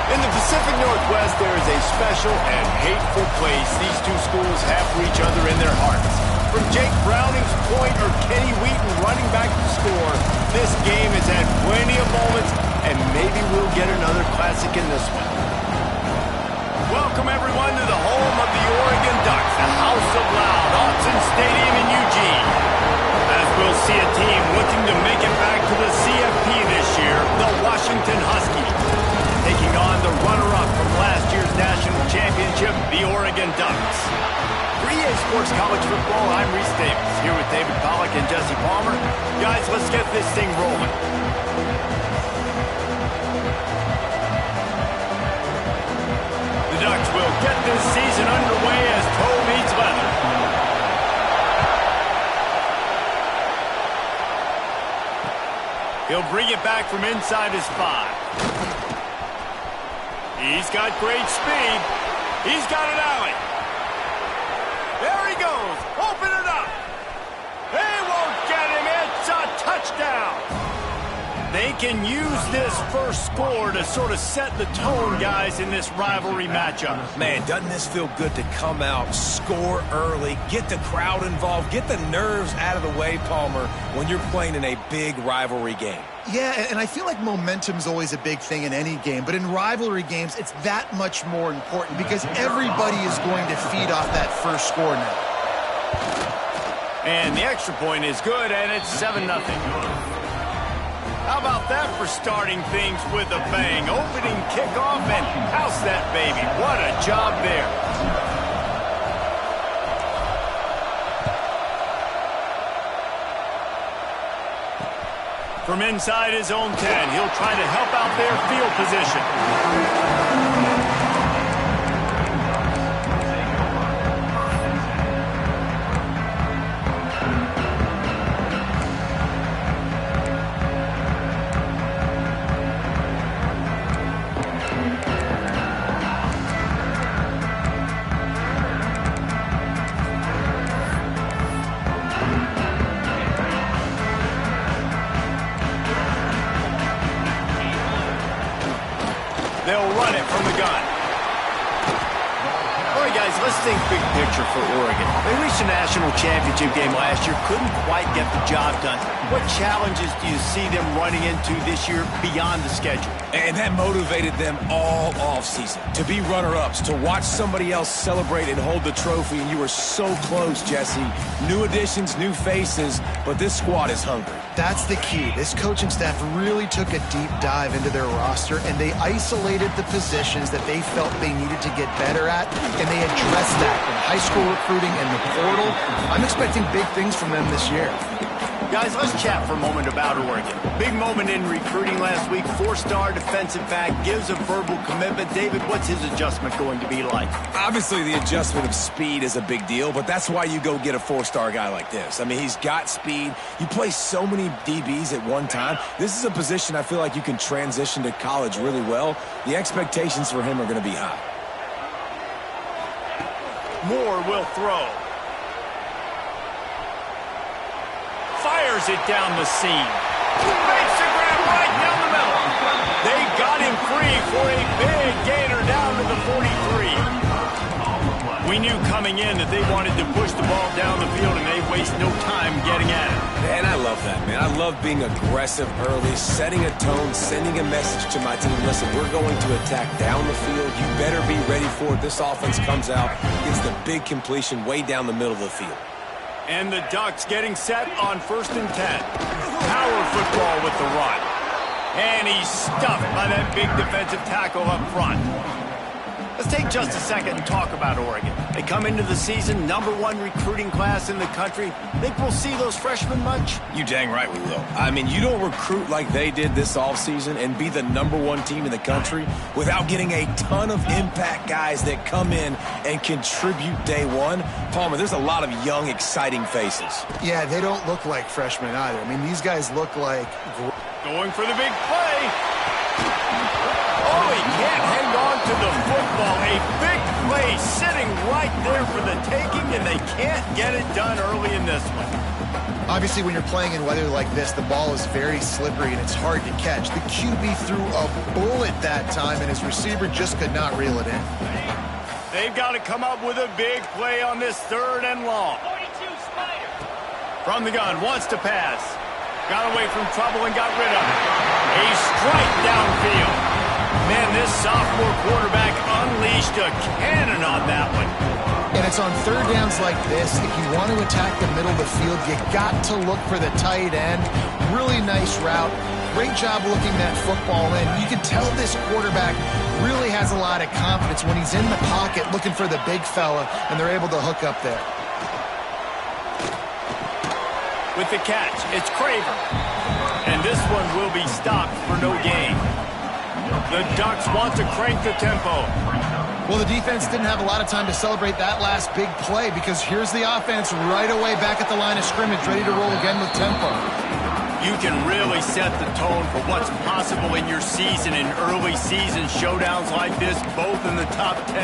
In the Pacific Northwest, there is a special and hateful place these two schools have for each other in their hearts. From Jake Browning's point or Kenny Wheaton running back to score, this game has had plenty of moments, and maybe we'll get another classic in this one. Welcome, everyone, to the home of the Oregon Ducks, the House of Loud, Autzen Stadium in Eugene. As we'll see a team looking to make it back to the CFB this year, the Washington Huskies, taking on the runner-up from last year's national championship, the Oregon Ducks. For EA Sports College Football, I'm Reese Davis, here with David Pollack and Jesse Palmer. Guys, let's get this thing rolling. The Ducks will get this season underway as toe meets leather. He'll bring it back from inside his 5. He's got great speed. He's got an alley. There he goes. Open it up. They won't get him. It's a touchdown. They can use this first score to sort of set the tone, guys, in this rivalry matchup. Man, doesn't this feel good to come out, score early, get the crowd involved, get the nerves out of the way, Palmer, when you're playing in a big rivalry game? Yeah, and I feel like momentum's always a big thing in any game, but in rivalry games, it's that much more important because everybody is going to feed off that first score now. And the extra point is good, and it's 7-0. How about that for starting things with a bang? Opening kickoff and house that baby. What a job there. From inside his own 10, he'll try to help out their field position. They'll run it from the gun. All right, guys, let's think big picture for Oregon. They reached a national championship game last year, couldn't quite get the job done. What challenges do you see them running into this year beyond the schedule? And that motivated them all offseason to be runner-ups, to watch somebody else celebrate and hold the trophy, and you were so close, Jesse. New additions, new faces, but this squad is hungry. That's the key. This coaching staff really took a deep dive into their roster, and they isolated the positions that they felt they needed to get better at, and they addressed that in high school recruiting and the portal. I'm expecting big things from them this year. Guys, let's chat for a moment about Oregon. Big moment in recruiting last week. 4-star defensive back gives a verbal commitment. David, what's his adjustment going to be like? Obviously, the adjustment of speed is a big deal, but that's why you go get a 4-star guy like this. I mean, he's got speed. You play so many DBs at one time. This is a position I feel like you can transition to college really well. The expectations for him are going to be high. Moore will throw. Fires it down the seam. Makes the grab right down the middle. They got him free for a big gainer down to the 43. We knew coming in that they wanted to push the ball down the field, and they waste no time getting at it. And I love that, man. I love being aggressive early, setting a tone, sending a message to my team. Listen, we're going to attack down the field. You better be ready for it. This offense comes out, gets the big completion way down the middle of the field. And the Ducks getting set on 1st and 10. Power football with the run. And he's stuffed by that big defensive tackle up front. Let's take just a second and talk about Oregon. They come into the season #1 recruiting class in the country. Think we'll see those freshmen much? You dang right we will. I mean, you don't recruit like they did this offseason and be the #1 team in the country without getting a ton of impact guys that come in and contribute day one. Palmer, there's a lot of young, exciting faces. Yeah, they don't look like freshmen either. I mean, these guys look like... Going for the big play. Oh, he can't hang on to the football. A big play opportunity sitting right there for the taking, and they can't get it done early in this one. Obviously, when you're playing in weather like this, the ball is very slippery and it's hard to catch. The QB threw a bullet that time, and his receiver just could not reel it in. They've got to come up with a big play on this 3rd and long. From the gun, wants to pass. Got away from trouble and got rid of it. A strike downfield. Man, this sophomore quarterback unleashed a cannon on that one. And it's on 3rd downs like this. If you want to attack the middle of the field, you got to look for the tight end. Really nice route. Great job looking that football in. You can tell this quarterback really has a lot of confidence when he's in the pocket looking for the big fella, and they're able to hook up there. With the catch, it's Craver. And this one will be stopped for no gain. The Ducks want to crank the tempo. Well, the defense didn't have a lot of time to celebrate that last big play, because here's the offense right away back at the line of scrimmage, ready to roll again with tempo. You can really set the tone for what's possible in your season in early season showdowns like this, both in the top 10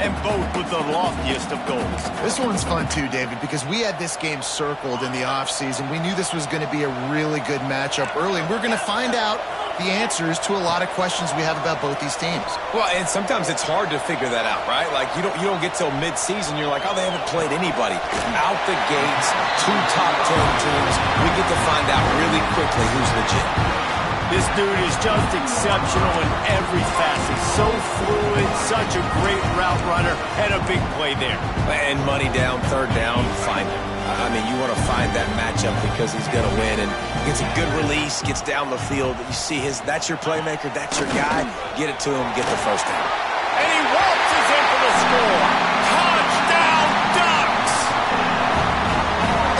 and both with the loftiest of goals. This one's fun too, David, because we had this game circled in the offseason. We knew this was going to be a really good matchup early, and we're going to find out the answers to a lot of questions we have about both these teams. Well, and sometimes it's hard to figure that out, right? Like, you don't get till mid-season, you're like, oh, they haven't played anybody. Out the gates, 2 top 10 teams, we get to find out really quickly who's legit. This dude is just exceptional in every facet. So fluid, such a great route runner, and a big play there. And money down, 3rd down, find him. I mean, you want to find that matchup because he's going to win, and gets a good release, gets down the field. You see that's your playmaker, that's your guy. Get it to him, get the 1st down. And he waltzes in for the score. Touchdown, Ducks!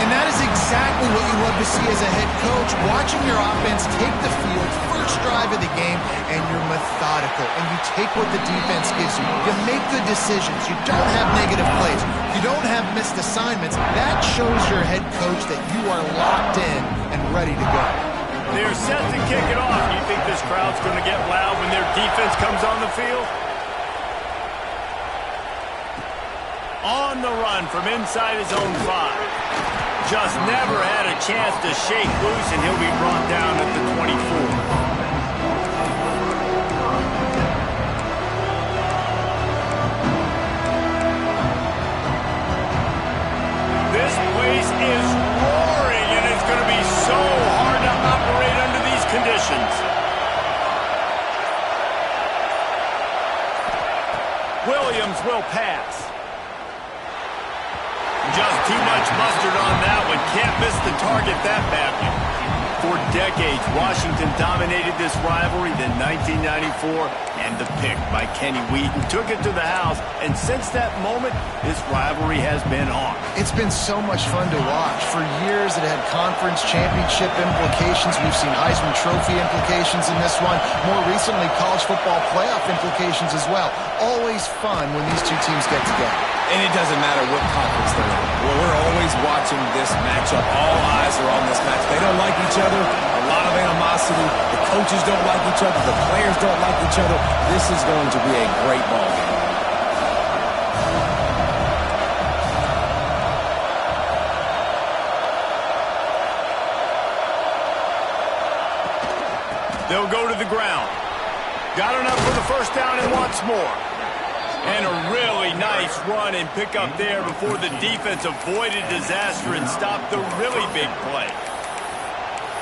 And that is exactly what you love to see as a head coach, watching your offense take the field, first drive of the game, and you're methodical, and you take what the defense gives you. You make good decisions. You don't have negative plays. You don't have missed assignments. That shows your head coach that you are locked in and ready to go. They're set to kick it off. You think this crowd's going to get loud when their defense comes on the field? On the run from inside his own 5. Just never had a chance to shake loose, and he'll be brought down at the 24. This place is roaring, and it's going to be so hard to operate under these conditions. Williams will pass. Just too much mustard on that one. Can't miss the target that badly. For decades, Washington dominated this rivalry. Then 1994, and the pick by Kenny Wheaton took it to the house. And since that moment, this rivalry has been on. It's been so much fun to watch. For years, it had conference championship implications. We've seen Heisman Trophy implications in this one. More recently, college football playoff implications as well. Always fun when these two teams get together. And it doesn't matter what conference they're in. Well, we're always watching this matchup. All eyes are on this match. They don't like each other. A lot of animosity. The coaches don't like each other. The players don't like each other. This is going to be a great ball game. They'll go to the ground. Got enough for the 1st down and wants more. And a really nice run and pick up there before the defense avoided disaster and stopped the really big play.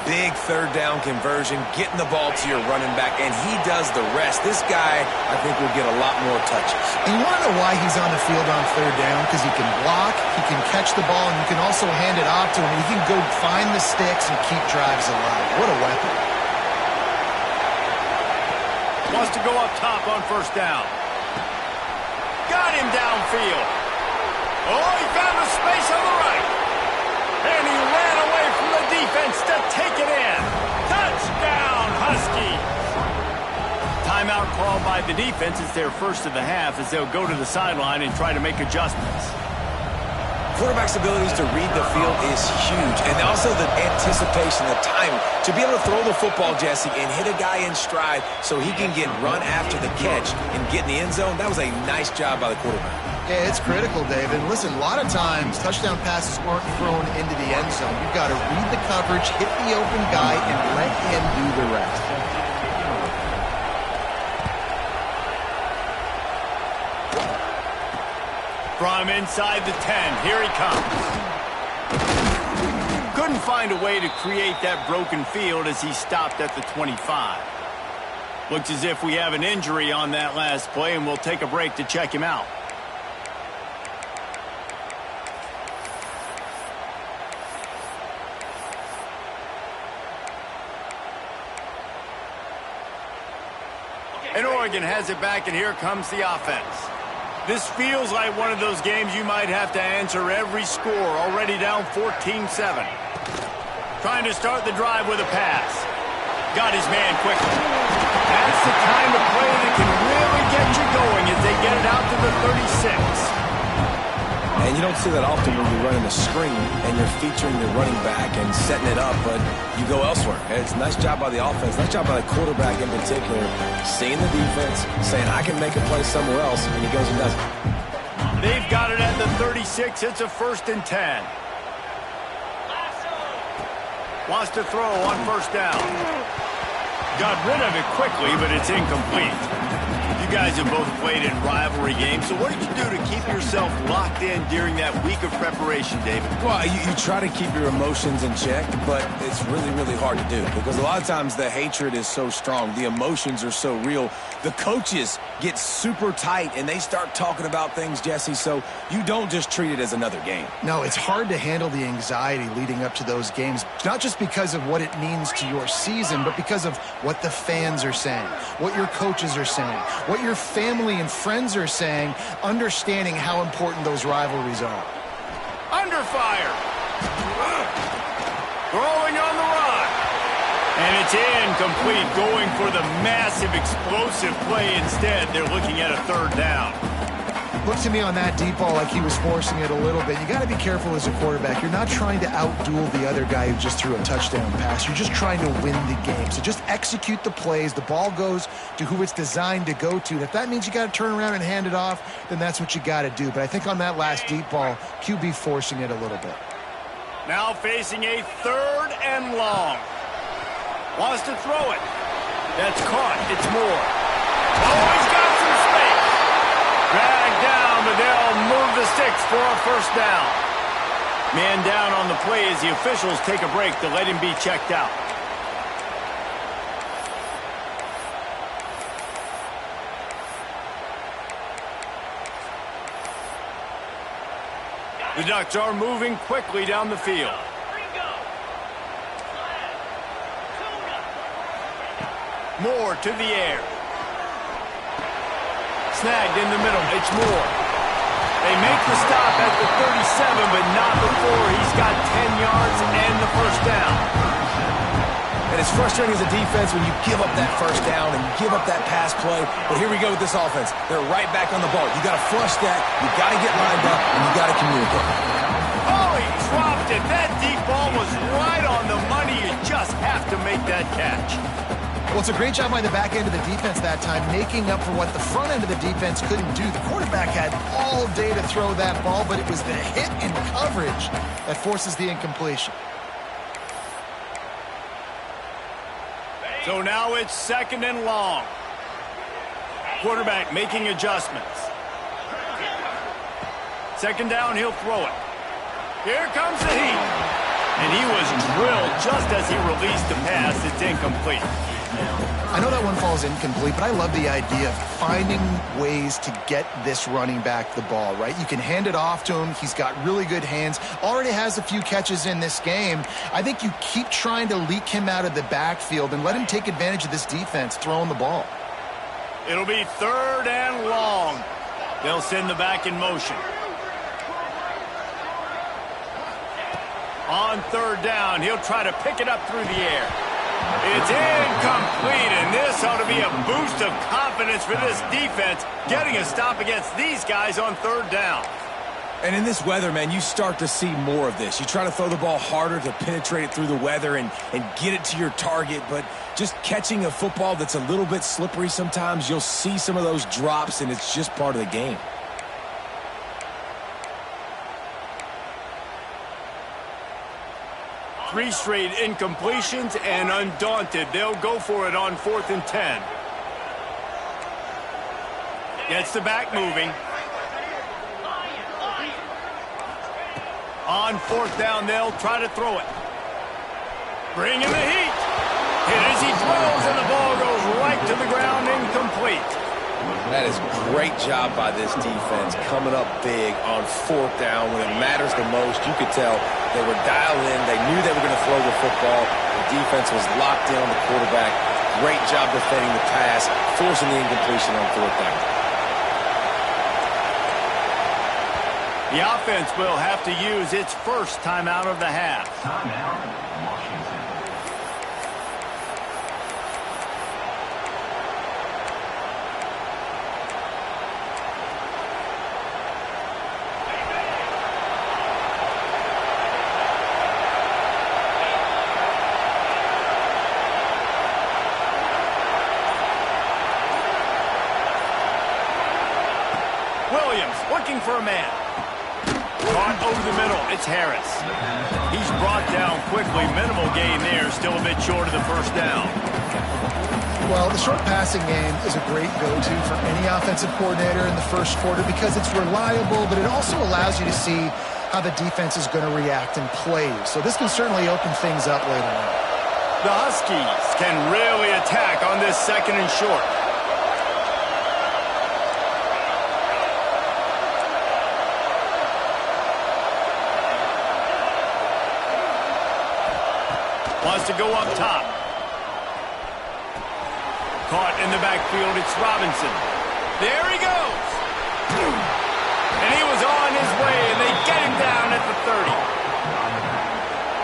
Big 3rd down conversion, getting the ball to your running back, and he does the rest. This guy, I think, will get a lot more touches. And you want to know why he's on the field on 3rd down? Because he can block, he can catch the ball, and you can also hand it off to him. He can go find the sticks and keep drives alive. What a weapon. Wants to go up top on 1st down. Got him downfield. Oh, he found a space on the right. And he ran away from the defense to take it in. Touchdown, Huskies. Timeout called by the defense. It's their first of the half as they'll go to the sideline and try to make adjustments. quarterback's abilities to read the field is huge. And also the anticipation, the timing. To be able to throw the football, Jesse, and hit a guy in stride so he can get run after the catch and get in the end zone, that was a nice job by the quarterback. Yeah, it's critical, David. Listen, a lot of times touchdown passes aren't thrown into the end zone. You've got to read the coverage, hit the open guy, and let him do the rest. From inside the 10, here he comes. Couldn't find a way to create that broken field as he stopped at the 25. Looks as if we have an injury on that last play, and we'll take a break to check him out. And Oregon has it back, and here comes the offense. This feels like one of those games you might have to answer every score, already down 14-7. Trying to start the drive with a pass. Got his man quickly. That's the kind of play that can really get you going as they get it out to the 36. And you don't see that often when you're running a screen and you're featuring your running back and setting it up, but you go elsewhere. It's a nice job by the offense, nice job by the quarterback in particular, seeing the defense, saying, I can make a play somewhere else, and he goes and does it. They've got it at the 36. It's a 1st and 10. Wants to throw on 1st down. Got rid of it quickly, but it's incomplete. You guys have both played in rivalry games, so what did you do to keep yourself locked in during that week of preparation, David? Well, you try to keep your emotions in check, but it's really, really hard to do because a lot of times the hatred is so strong. The emotions are so real. The coaches get super tight, and they start talking about things, Jesse, so you don't just treat it as another game. No, it's hard to handle the anxiety leading up to those games, not just because of what it means to your season, but because of what the fans are saying, what your coaches are saying, what your family and friends are saying, understanding how important those rivalries are. Under fire. Throwing on the run. And it's incomplete, going for the massive explosive play instead. They're looking at a 3rd down. Looked to me on that deep ball like he was forcing it a little bit. You got to be careful as a quarterback. You're not trying to outduel the other guy who just threw a touchdown pass. You're just trying to win the game. So just execute the plays. The ball goes to who it's designed to go to. And if that means you got to turn around and hand it off, then that's what you got to do. But I think on that last deep ball, QB forcing it a little bit. Now facing a 3rd and long. Wants to throw it. That's caught. It's Moore. Oh, he's got some space. Dragged down, but they'll move the sticks for a 1st down. Man down on the play as the officials take a break to let him be checked out. The Ducks are moving quickly down the field. Moore to the air. Snagged in the middle. It's Moore. They make the stop at the 37, but not before he's got 10 yards and the 1st down. And it's frustrating as a defense when you give up that 1st down and you give up that pass play. But here we go with this offense. They're right back on the ball. You got to flush that. You got to get lined up, and you got to communicate. Oh, he dropped it. That deep ball was right on the money. You just have to make that catch. Well, it's a great job by the back end of the defense that time, making up for what the front end of the defense couldn't do. The quarterback had all day to throw that ball, but it was the hit and coverage that forces the incompletion. So now it's 2nd and long. Quarterback making adjustments. 2nd down, he'll throw it. Here comes the heat. And he was drilled just as he released the pass. It's incomplete. I know that one falls incomplete, but I love the idea of finding ways to get this running back the ball, right? You can hand it off to him. He's got really good hands. Already has a few catches in this game. I think you keep trying to leak him out of the backfield and let him take advantage of this defense throwing the ball. It'll be 3rd and long. They'll send the back in motion. On 3rd down, he'll try to pick it up through the air. It's incomplete, and this ought to be a boost of confidence for this defense, getting a stop against these guys on 3rd down. And in this weather, man, you start to see more of this. You try to throw the ball harder to penetrate it through the weather and get it to your target, but just catching a football that's a little bit slippery sometimes, you'll see some of those drops, and it's just part of the game. Three straight incompletions, and undaunted, they'll go for it on 4th and 10. Gets the back moving. On 4th down, they'll try to throw it. Bring in the heat. Hit as he throws, and the ball goes right to the ground, incomplete. That is great job by this defense, coming up big on 4th down when it matters the most. You could tell they were dialed in. They knew they were going to throw the football. The defense was locked in on the quarterback. Great job defending the pass, forcing the incompletion on 4th down. The offense will have to use its first timeout of the half. Timeout, Washington. Williams looking for a man. Caught over the middle. It's Harris. He's brought down quickly. Minimal gain there. Still a bit short of the first down. Well, the short passing game is a great go-to for any offensive coordinator in the first quarter because it's reliable, but it also allows you to see how the defense is going to react and play. So this can certainly open things up later on. The Huskies can really attack on this 2nd and short. Wants to go up top. Caught in the backfield, it's Robinson. There he goes. And he was on his way, and they get him down at the 30.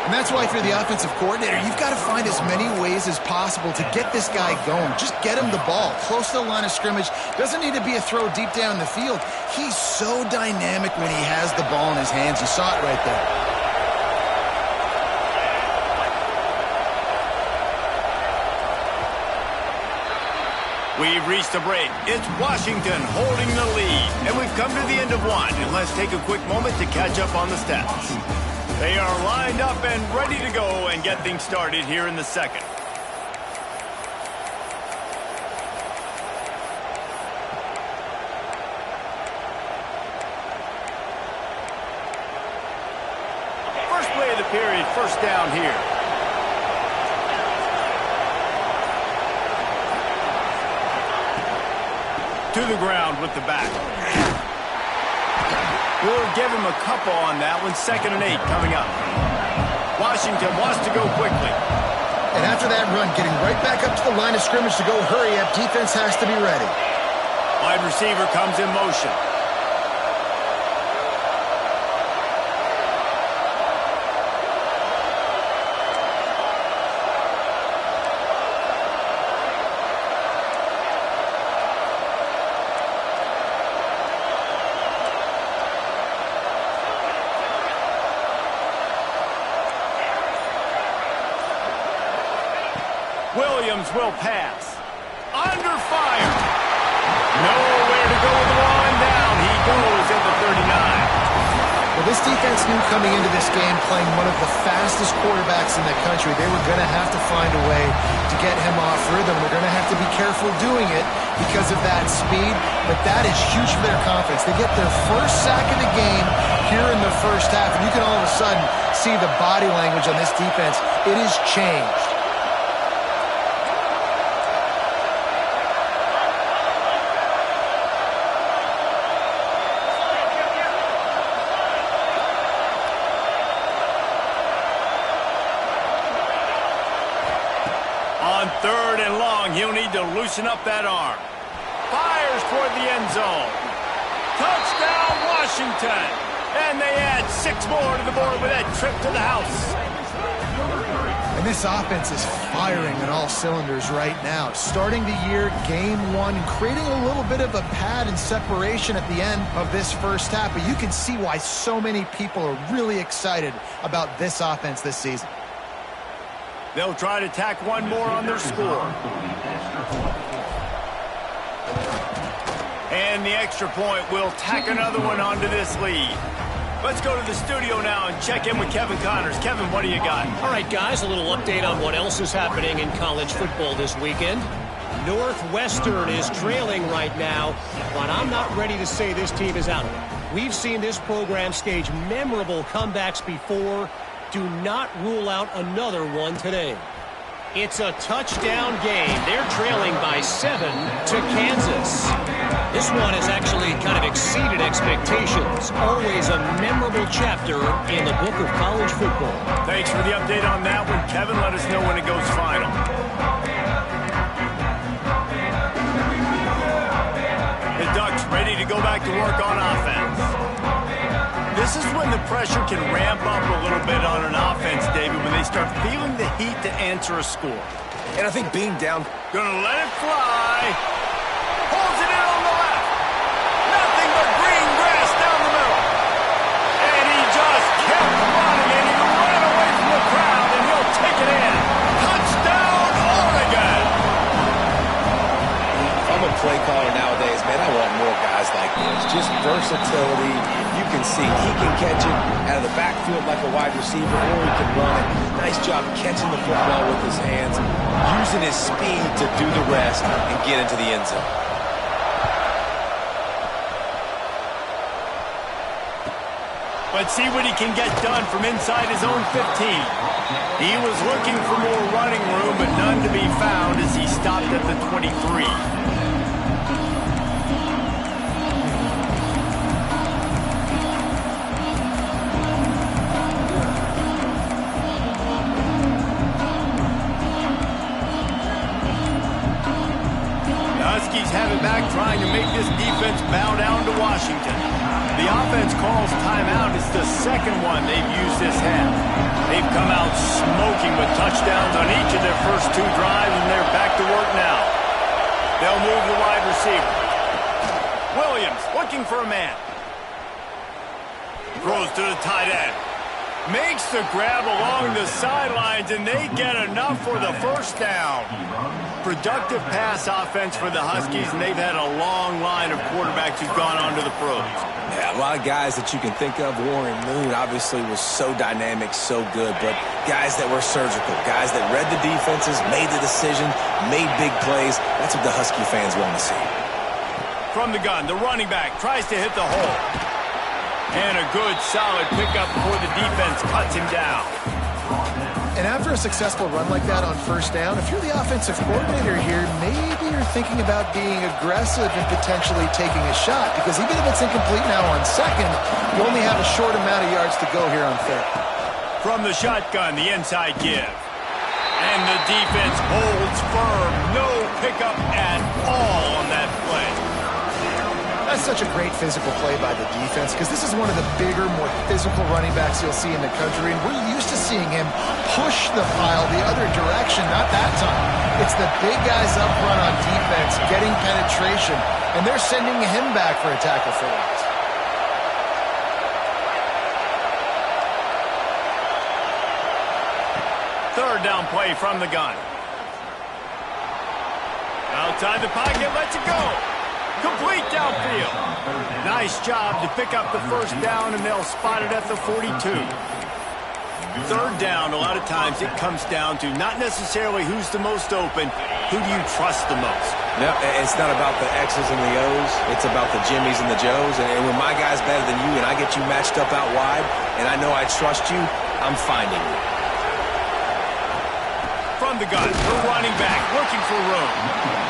And that's why if you're the offensive coordinator, you've got to find as many ways as possible to get this guy going. Just get him the ball close to the line of scrimmage. Doesn't need to be a throw deep down the field. He's so dynamic when he has the ball in his hands. You saw it right there. We've reached the break. It's Washington holding the lead. And we've come to the end of one. And let's take a quick moment to catch up on the stats. They are lined up and ready to go and get things started here in the 2nd. First play of the period, first down here. To the ground with the back. We'll give him a couple on that one. 2nd and 8 coming up. Washington wants to go quickly. And after that run, getting right back up to the line of scrimmage to go hurry up, defense has to be ready. Wide receiver comes in motion. Williams will pass. Under fire. Nowhere to go with the one down. He goes at the 39. Well, this defense knew coming into this game, playing one of the fastest quarterbacks in the country, they were going to have to find a way to get him off rhythm. They're going to have to be careful doing it because of that speed, but that is huge for their confidence. They get their first sack of the game here in the first half, and you can all of a sudden see the body language on this defense. It has changed. On 3rd and long, he'll need to loosen up that arm. Fires toward the end zone. Touchdown, Washington. And they add 6 more to the board with that trip to the house. And And this offense is firing on all cylinders right now. Starting the year, game one, and creating a little bit of a pad and separation at the end of this first half. But you can see why so many people are really excited about this offense this season. They'll try to tack one more on their score. And the extra point will tack another one onto this lead. Let's go to the studio now and check in with Kevin Connors. Kevin, what do you got? All right, guys, a little update on what else is happening in college football this weekend. Northwestern is trailing right now, but I'm not ready to say this team is out of it. We've seen this program stage memorable comebacks before. Do not rule out another one today. It's a touchdown game. They're trailing by 7 to Kansas. This one has actually kind of exceeded expectations. Always a memorable chapter in the book of college football. Thanks for the update on that one, Kevin. Let us know when it goes final. The Ducks ready to go back to work on offense. This is when the pressure can ramp up a little bit on an offense, David, when they start feeling the heat to answer a score. And I think being down... Gonna let it fly. Holds it in on the left. Nothing but green grass down the middle. And he just kept running, and he ran away from the crowd, and he'll take it in. Touchdown, Oregon! If I'm a play caller nowadays, man, I want more guys like this. Just versatility. You can see he can catch it out of the backfield like a wide receiver, or he can run it. Nice job catching the football with his hands, using his speed to do the rest and get into the end zone. Let's see what he can get done from inside his own 15. He was looking for more running room, but none to be found as he stopped at the 23. Have it back, trying to make this defense bow down to Washington. The offense calls timeout. It's the second one they've used this half. They've come out smoking with touchdowns on each of their first 2 drives, and they're back to work now. They'll move the wide receiver. Williams looking for a man. Throws to the tight end. Makes the grab along the sidelines, and they get enough for the first down. Productive pass offense for the Huskies, and they've had a long line of quarterbacks who've gone on to the pros. Yeah, a lot of guys that you can think of. Warren Moon obviously was so dynamic, so good, but guys that were surgical, guys that read the defenses, made the decision, made big plays. That's what the Husky fans want to see. From the gun, the running back tries to hit the hole. And a good, solid pickup before the defense cuts him down. And after a successful run like that on first down, if you're the offensive coordinator here, maybe you're thinking about being aggressive and potentially taking a shot, because even if it's incomplete now on second, you only have a short amount of yards to go here on third. From the shotgun, the inside give. And the defense holds firm. No pickup at all on that play. That's such a great physical play by the defense, because this is one of the bigger, more physical running backs you'll see in the country, and we're used to seeing him push the pile the other direction. Not that time. It's the big guys up front on defense getting penetration, and they're sending him back for a tackle for loss. Third down play from the gun. Outside the pocket, lets it go. Complete downfield. Nice job to pick up the first down, and they'll spot it at the 42. Third down, a lot of times it comes down to not necessarily who's the most open, who do you trust the most? No, it's not about the X's and the O's. It's about the Jimmies and the Joes. And when my guy's better than you and I get you matched up out wide, and I know I trust you, I'm finding you. From the gun, the running back looking for room.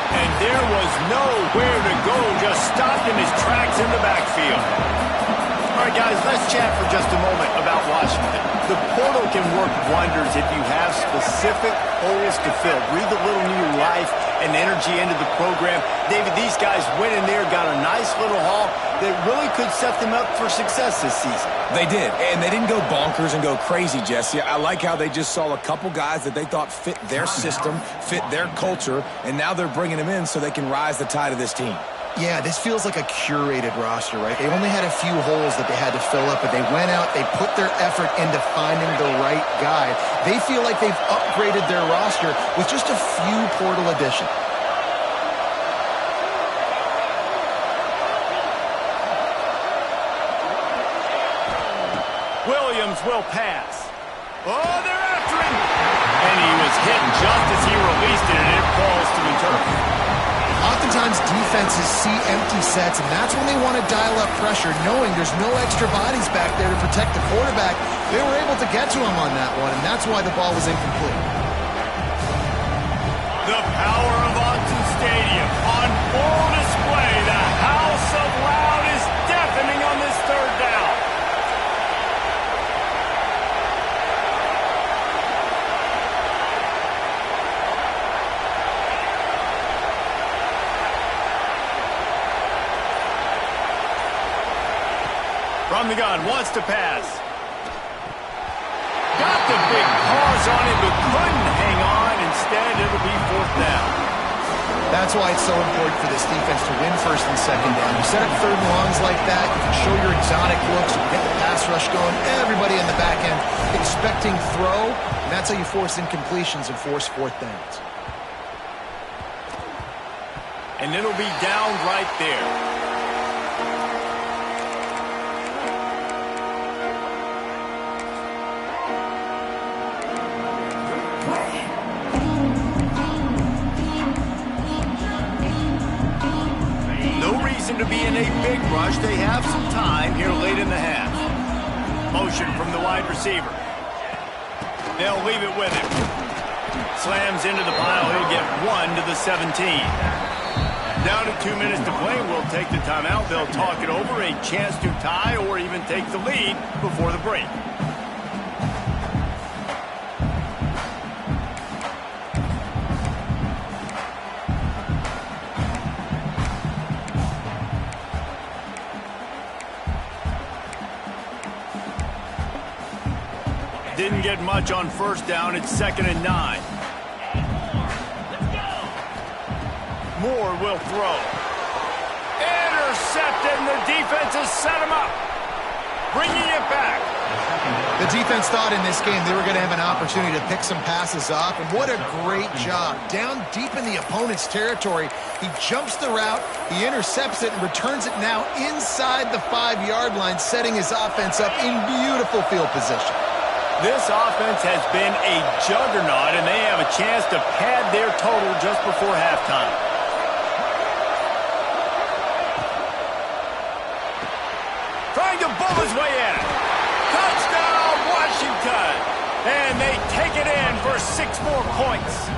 And there was nowhere to go, just stopped in his tracks in the backfield. All right, guys, let's chat for just a moment about Washington. The portal can work wonders if you have specific holes to fill. Breathe a little new life and energy into the program. David, these guys went in there, got a nice little haul that really could set them up for success this season. They did, and they didn't go bonkers and go crazy, Jesse. I like how they just saw a couple guys that they thought fit their system, fit their culture, and now they're bringing them in so they can rise the tide of this team. Yeah, this feels like a curated roster, right? They only had a few holes that they had to fill up, but they went out, they put their effort into finding the right guy. They feel like they've upgraded their roster with just a few portal additions. Williams will pass. Oh, they're after him! And he was hit just as he released it, and it falls to the turf. Oftentimes, defenses see empty sets, and that's when they want to dial up pressure, knowing there's no extra bodies back there to protect the quarterback. They were able to get to him on that one, and that's why the ball was incomplete. The power of Autzen Stadium on full display. The house of loud is deafening on this third down. From the gun, wants to pass. Got the big paws on it, but couldn't hang on. Instead, it'll be fourth down. That's why it's so important for this defense to win first and second down. You set up third and longs like that, you can show your exotic looks, you get the pass rush going, everybody in the back end expecting throw, and that's how you force incompletions and force fourth downs. And it'll be down right there. To be in a big rush. They have some time here late in the half. Motion from the wide receiver. They'll leave it with him. Slams into the pile. He'll get 1 to the 17. Down to 2 minutes to play. We'll take the timeout. They'll talk it over. A chance to tie or even take the lead before the break. Didn't get much on first down. It's 2nd and 9. Moore will throw. Intercepted, and the defense has set him up. Bringing it back. The defense thought in this game they were going to have an opportunity to pick some passes off, and what a great job. Down deep in the opponent's territory, he jumps the route, he intercepts it, and returns it now inside the 5-yard line, setting his offense up in beautiful field position. This offense has been a juggernaut, and they have a chance to pad their total just before halftime. Trying to bull his way in. Touchdown, Washington! And they take it in for 6 more points.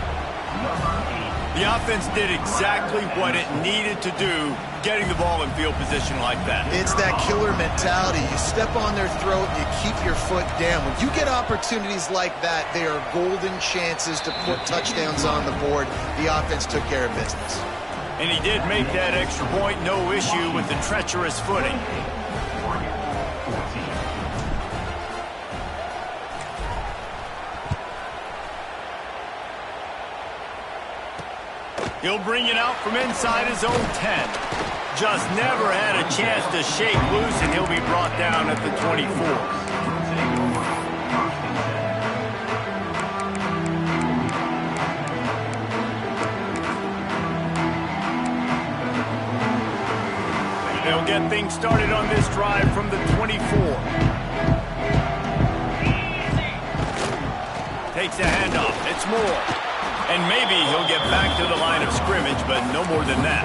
The offense did exactly what it needed to do, getting the ball in field position like that. It's that killer mentality. You step on their throat, you keep your foot down. When you get opportunities like that, they are golden chances to put touchdowns on the board. The offense took care of business. And he did make that extra point, no issue with the treacherous footing. He'll bring it out from inside his own 10. Just never had a chance to shake loose, and he'll be brought down at the 24. They'll get things started on this drive from the 24. Takes a handoff. It's Moore. And maybe he'll get back to the line of scrimmage, but no more than that.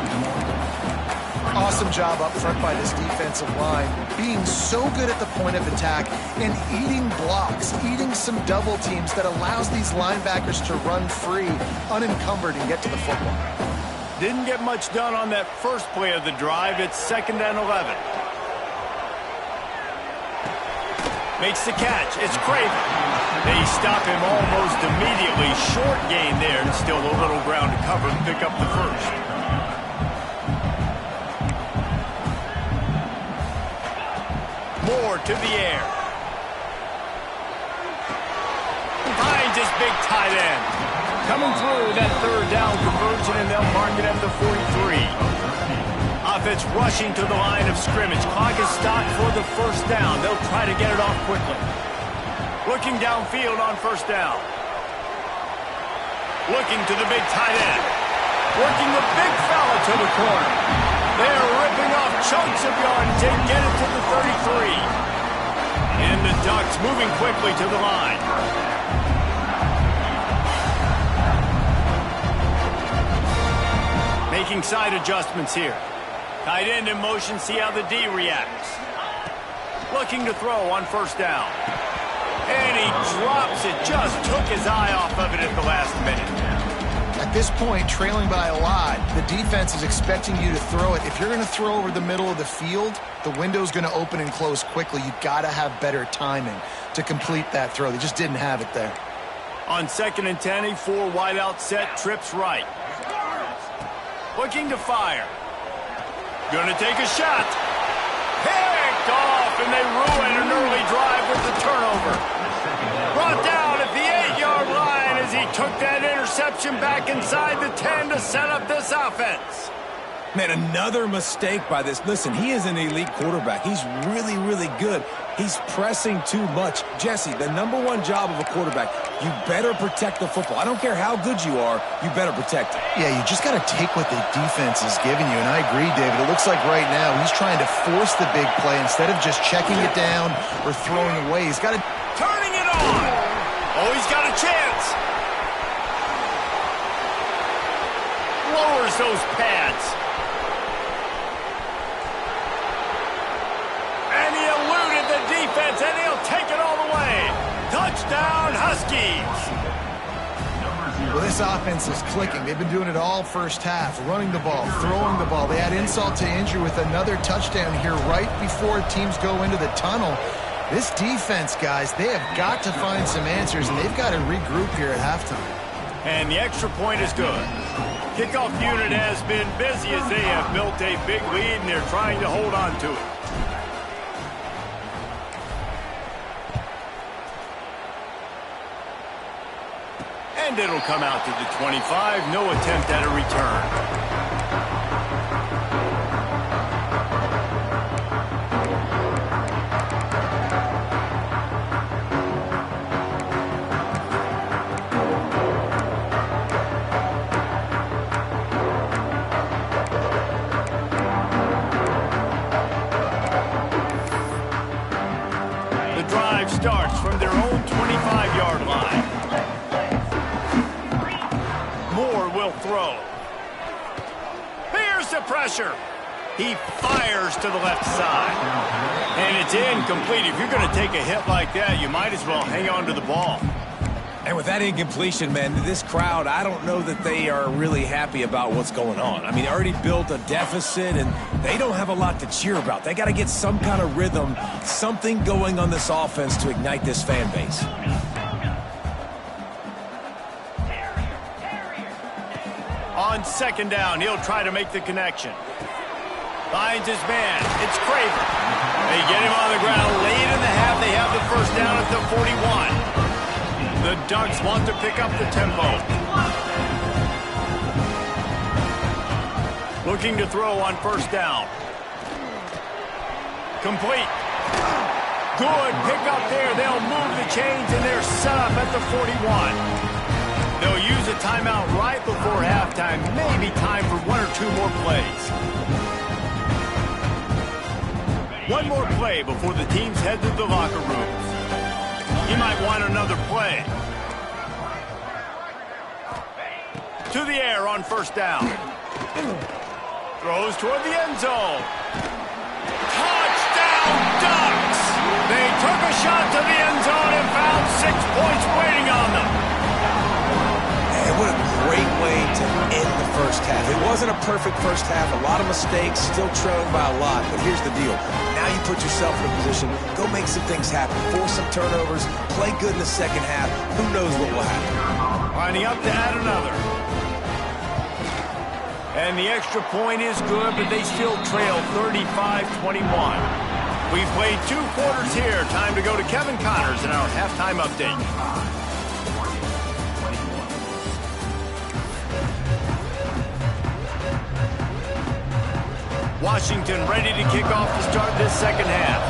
Awesome job up front by this defensive line, being so good at the point of attack and eating blocks, eating some double teams that allows these linebackers to run free, unencumbered, and get to the football. Didn't get much done on that first play of the drive. It's 2nd and 11. Makes the catch. It's Craven. They stop him almost immediately. Short gain there, and still a little ground to cover and pick up the first. Moore to the air. Finds his big tight end. Coming through that third down conversion, and they'll mark it at the 43. Offense rushing to the line of scrimmage. Clock is stopped for the first down. They'll try to get it off quickly. Looking downfield on first down. Looking to the big tight end. Working the big fella to the corner. They're ripping off chunks of yardage. They get it to the 33. And the Ducks moving quickly to the line. Making side adjustments here. Tight end in motion, see how the D reacts. Looking to throw on first down. And he drops it, just took his eye off of it at the last minute. At this point, trailing by a lot, the defense is expecting you to throw it. If you're going to throw over the middle of the field, the window's going to open and close quickly. You've got to have better timing to complete that throw. They just didn't have it there. On 2nd and 10, a 4 wide out set, trips right. Looking to fire. Gonna take a shot. Picked off, and they ruin an early drive with the turnover. Brought down at the 8-yard line as he took that interception back inside the 10 to set up this offense. Man, another mistake by this. Listen, he is an elite quarterback. He's really, really good. He's pressing too much. Jesse, the #1 job of a quarterback, you better protect the football. I don't care how good you are, you better protect it. Yeah, you just got to take what the defense is giving you, and I agree, David. It looks like right now he's trying to force the big play instead of just checking it down or throwing away. He's got to... Turning it on! Oh, he's got a chance! Lowers those pads. Defense, and he'll take it all the way. Touchdown, Huskies. Well, this offense is clicking. They've been doing it all first half, running the ball, throwing the ball. They add insult to injury with another touchdown here right before teams go into the tunnel. This defense, guys, they have got to find some answers, and they've got to regroup here at halftime. And the extra point is good. Kickoff unit has been busy as they have built a big lead, and they're trying to hold on to it. And it'll come out to the 25. No attempt at a return. The drive starts from their own 25-yard line. Will throw. Here's the pressure. He fires to the left side. And it's incomplete. If you're going to take a hit like that, you might as well hang on to the ball. And with that incompletion, man, this crowd, I don't know that they are really happy about what's going on. I mean, they already built a deficit, and they don't have a lot to cheer about. They got to get some kind of rhythm, something going on this offense to ignite this fan base. On 2nd down, he'll try to make the connection. Finds his man. It's Craven. They get him on the ground late in the half. They have the first down at the 41. The Ducks want to pick up the tempo. Looking to throw on first down. Complete. Good pickup there. They'll move the chains, and they're set up at the 41. They'll use a timeout right before halftime. Maybe time for 1 or 2 more plays. One more play before the teams head to the locker rooms. He might want another play. To the air on first down. Throws toward the end zone. Touchdown, Ducks! They took a shot to the end zone and found 6 points waiting on them. What a great way to end the first half. It wasn't a perfect first half, a lot of mistakes, still trailing by a lot, but here's the deal. Now you put yourself in a position, go make some things happen, force some turnovers, play good in the second half. Who knows what will happen? Lining up to add another. And the extra point is good, but they still trail 35-21. We've played 2 quarters here. Time to go to Kevin Connors in our halftime update. Washington ready to kick off to start this second half.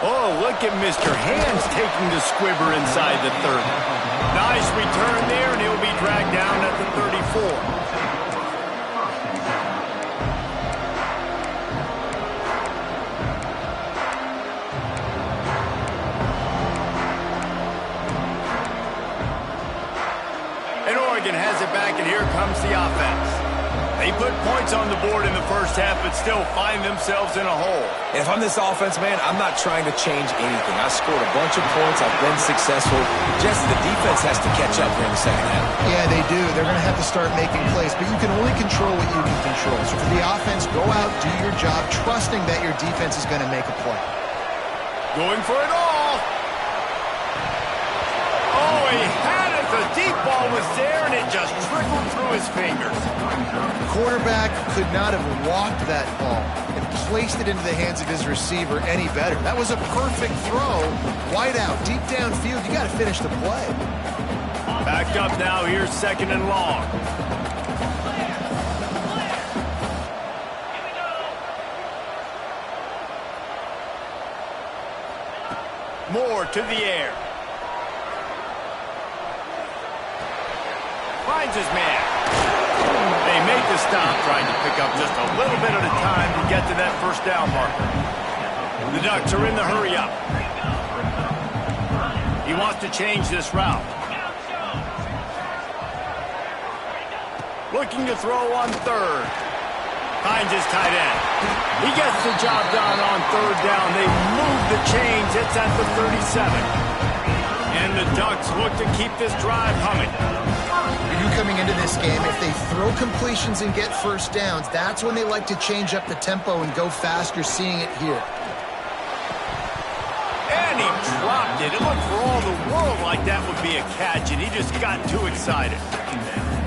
Oh, look at Mr. Hands taking the squibber inside the 30. Nice return there, and he'll be dragged down at the 34. And Oregon has it back, and here comes the offense. They put points on the board in the first half, but still find themselves in a hole. And if I'm this offense, man, I'm not trying to change anything. I scored a bunch of points. I've been successful. Just the defense has to catch up here in the second half. Yeah, they do. They're going to have to start making plays, but you can only control what you can control. So for the offense, go out, do your job, trusting that your defense is going to make a play. Going for it all. Oh, he had it. The deep ball was there, and it just trickled through his fingers. The quarterback could not have walked that ball and placed it into the hands of his receiver any better. That was a perfect throw. Wide out, deep downfield. You got to finish the play. Backed up now. Here's second and long. Moore to the air. Finds his man. They make the stop, trying to pick up just a little bit at a time to get to that first down marker. The Ducks are in the hurry up. He wants to change this route. Looking to throw on third. Finds his tight end. He gets the job done on third down. They move the chains. It's at the 37. And the Ducks look to keep this drive humming. Coming into this game, if they throw completions and get first downs, that's when they like to change up the tempo and go fast. You're seeing it here. And he dropped it. It looked for all the world like that would be a catch, and he just got too excited.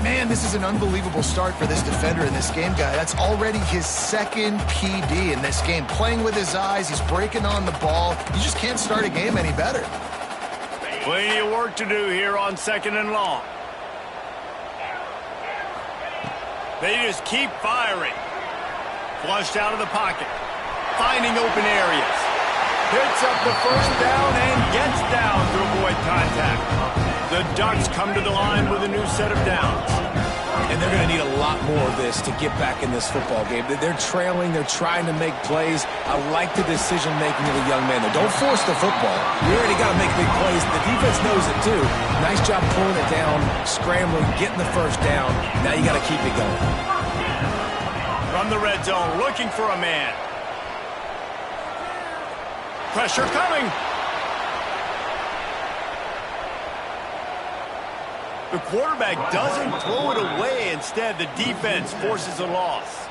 Man, this is an unbelievable start for this defender in this game, guy. That's already his second PD in this game. Playing with his eyes, he's breaking on the ball. You just can't start a game any better. Plenty of work to do here on second and long. They just keep firing. Flushed out of the pocket. Finding open areas. Picks up the first down and gets down to avoid contact. The Ducks come to the line with a new set of downs. And they're going to need a lot more of this to get back in this football game. They're trailing. They're trying to make plays. I like the decision-making of the young man there. Don't force the football. You already got to make big plays. The defense knows it, too. Nice job pulling it down, scrambling, getting the first down. Now you got to keep it going. From the red zone, looking for a man. Pressure coming. The quarterback doesn't throw it away. Instead, the defense forces a loss.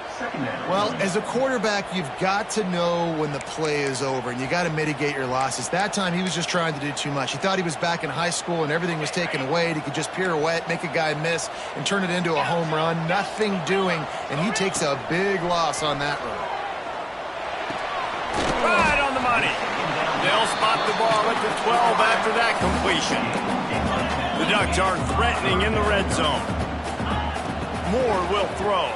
Well, as a quarterback, you've got to know when the play is over, and you got to mitigate your losses. That time, he was just trying to do too much. He thought he was back in high school and everything was taken away. He could just pirouette, make a guy miss, and turn it into a home run. Nothing doing, and he takes a big loss on that run. Right on the money. They'll spot the ball at the 12 after that completion. The Ducks are threatening in the red zone. Moore will throw.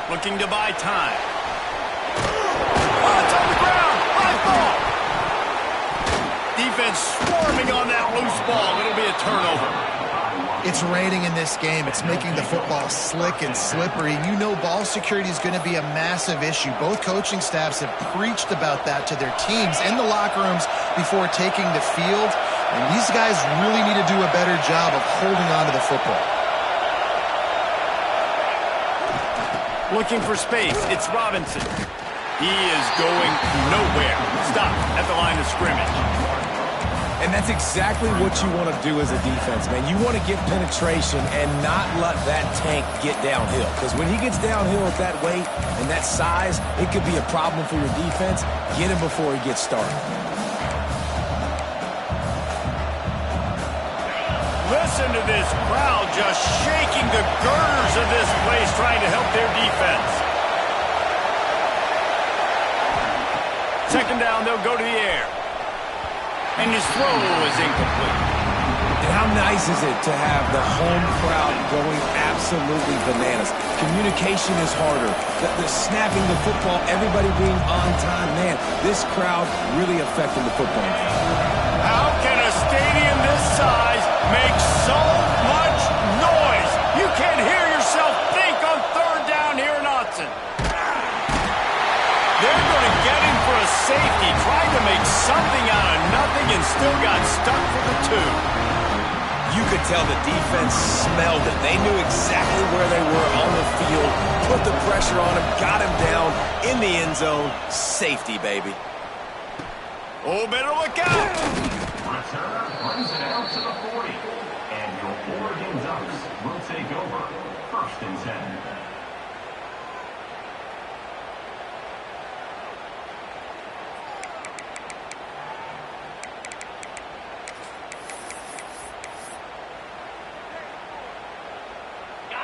Looking to buy time. Oh, it's on the ground. High ball. Defense swarming on that loose ball. It'll be a turnover. It's raining in this game. It's making the football slick and slippery. You know ball security is going to be a massive issue. Both coaching staffs have preached about that to their teams in the locker rooms before taking the field. And these guys really need to do a better job of holding on to the football. Looking for space. It's Robinson. He is going nowhere. Stop at the line of scrimmage. And that's exactly what you want to do as a defense, man. You want to get penetration and not let that tank get downhill. Because when he gets downhill at that weight and that size, it could be a problem for your defense. Get him before he gets started. Listen to this crowd just shaking the girders of this place, trying to help their defense. Second down, they'll go to the air. And his throw is incomplete. And how nice is it to have the home crowd going absolutely bananas? Communication is harder. The snapping the football, everybody being on time. Man, this crowd really affecting the football game. How can a stadium this size make so much noise? You can't hear yourself think on third down here in Autzen. They're going to get him for a safety, trying to make something out of nothing, and still got stuck for the 2. You could tell the defense smelled it. They knew exactly where they were on the field, put the pressure on him, got him down in the end zone. Safety, baby. Oh, better look out. Returner brings it out to the 40. And your Oregon Ducks will take over. 1st and 10.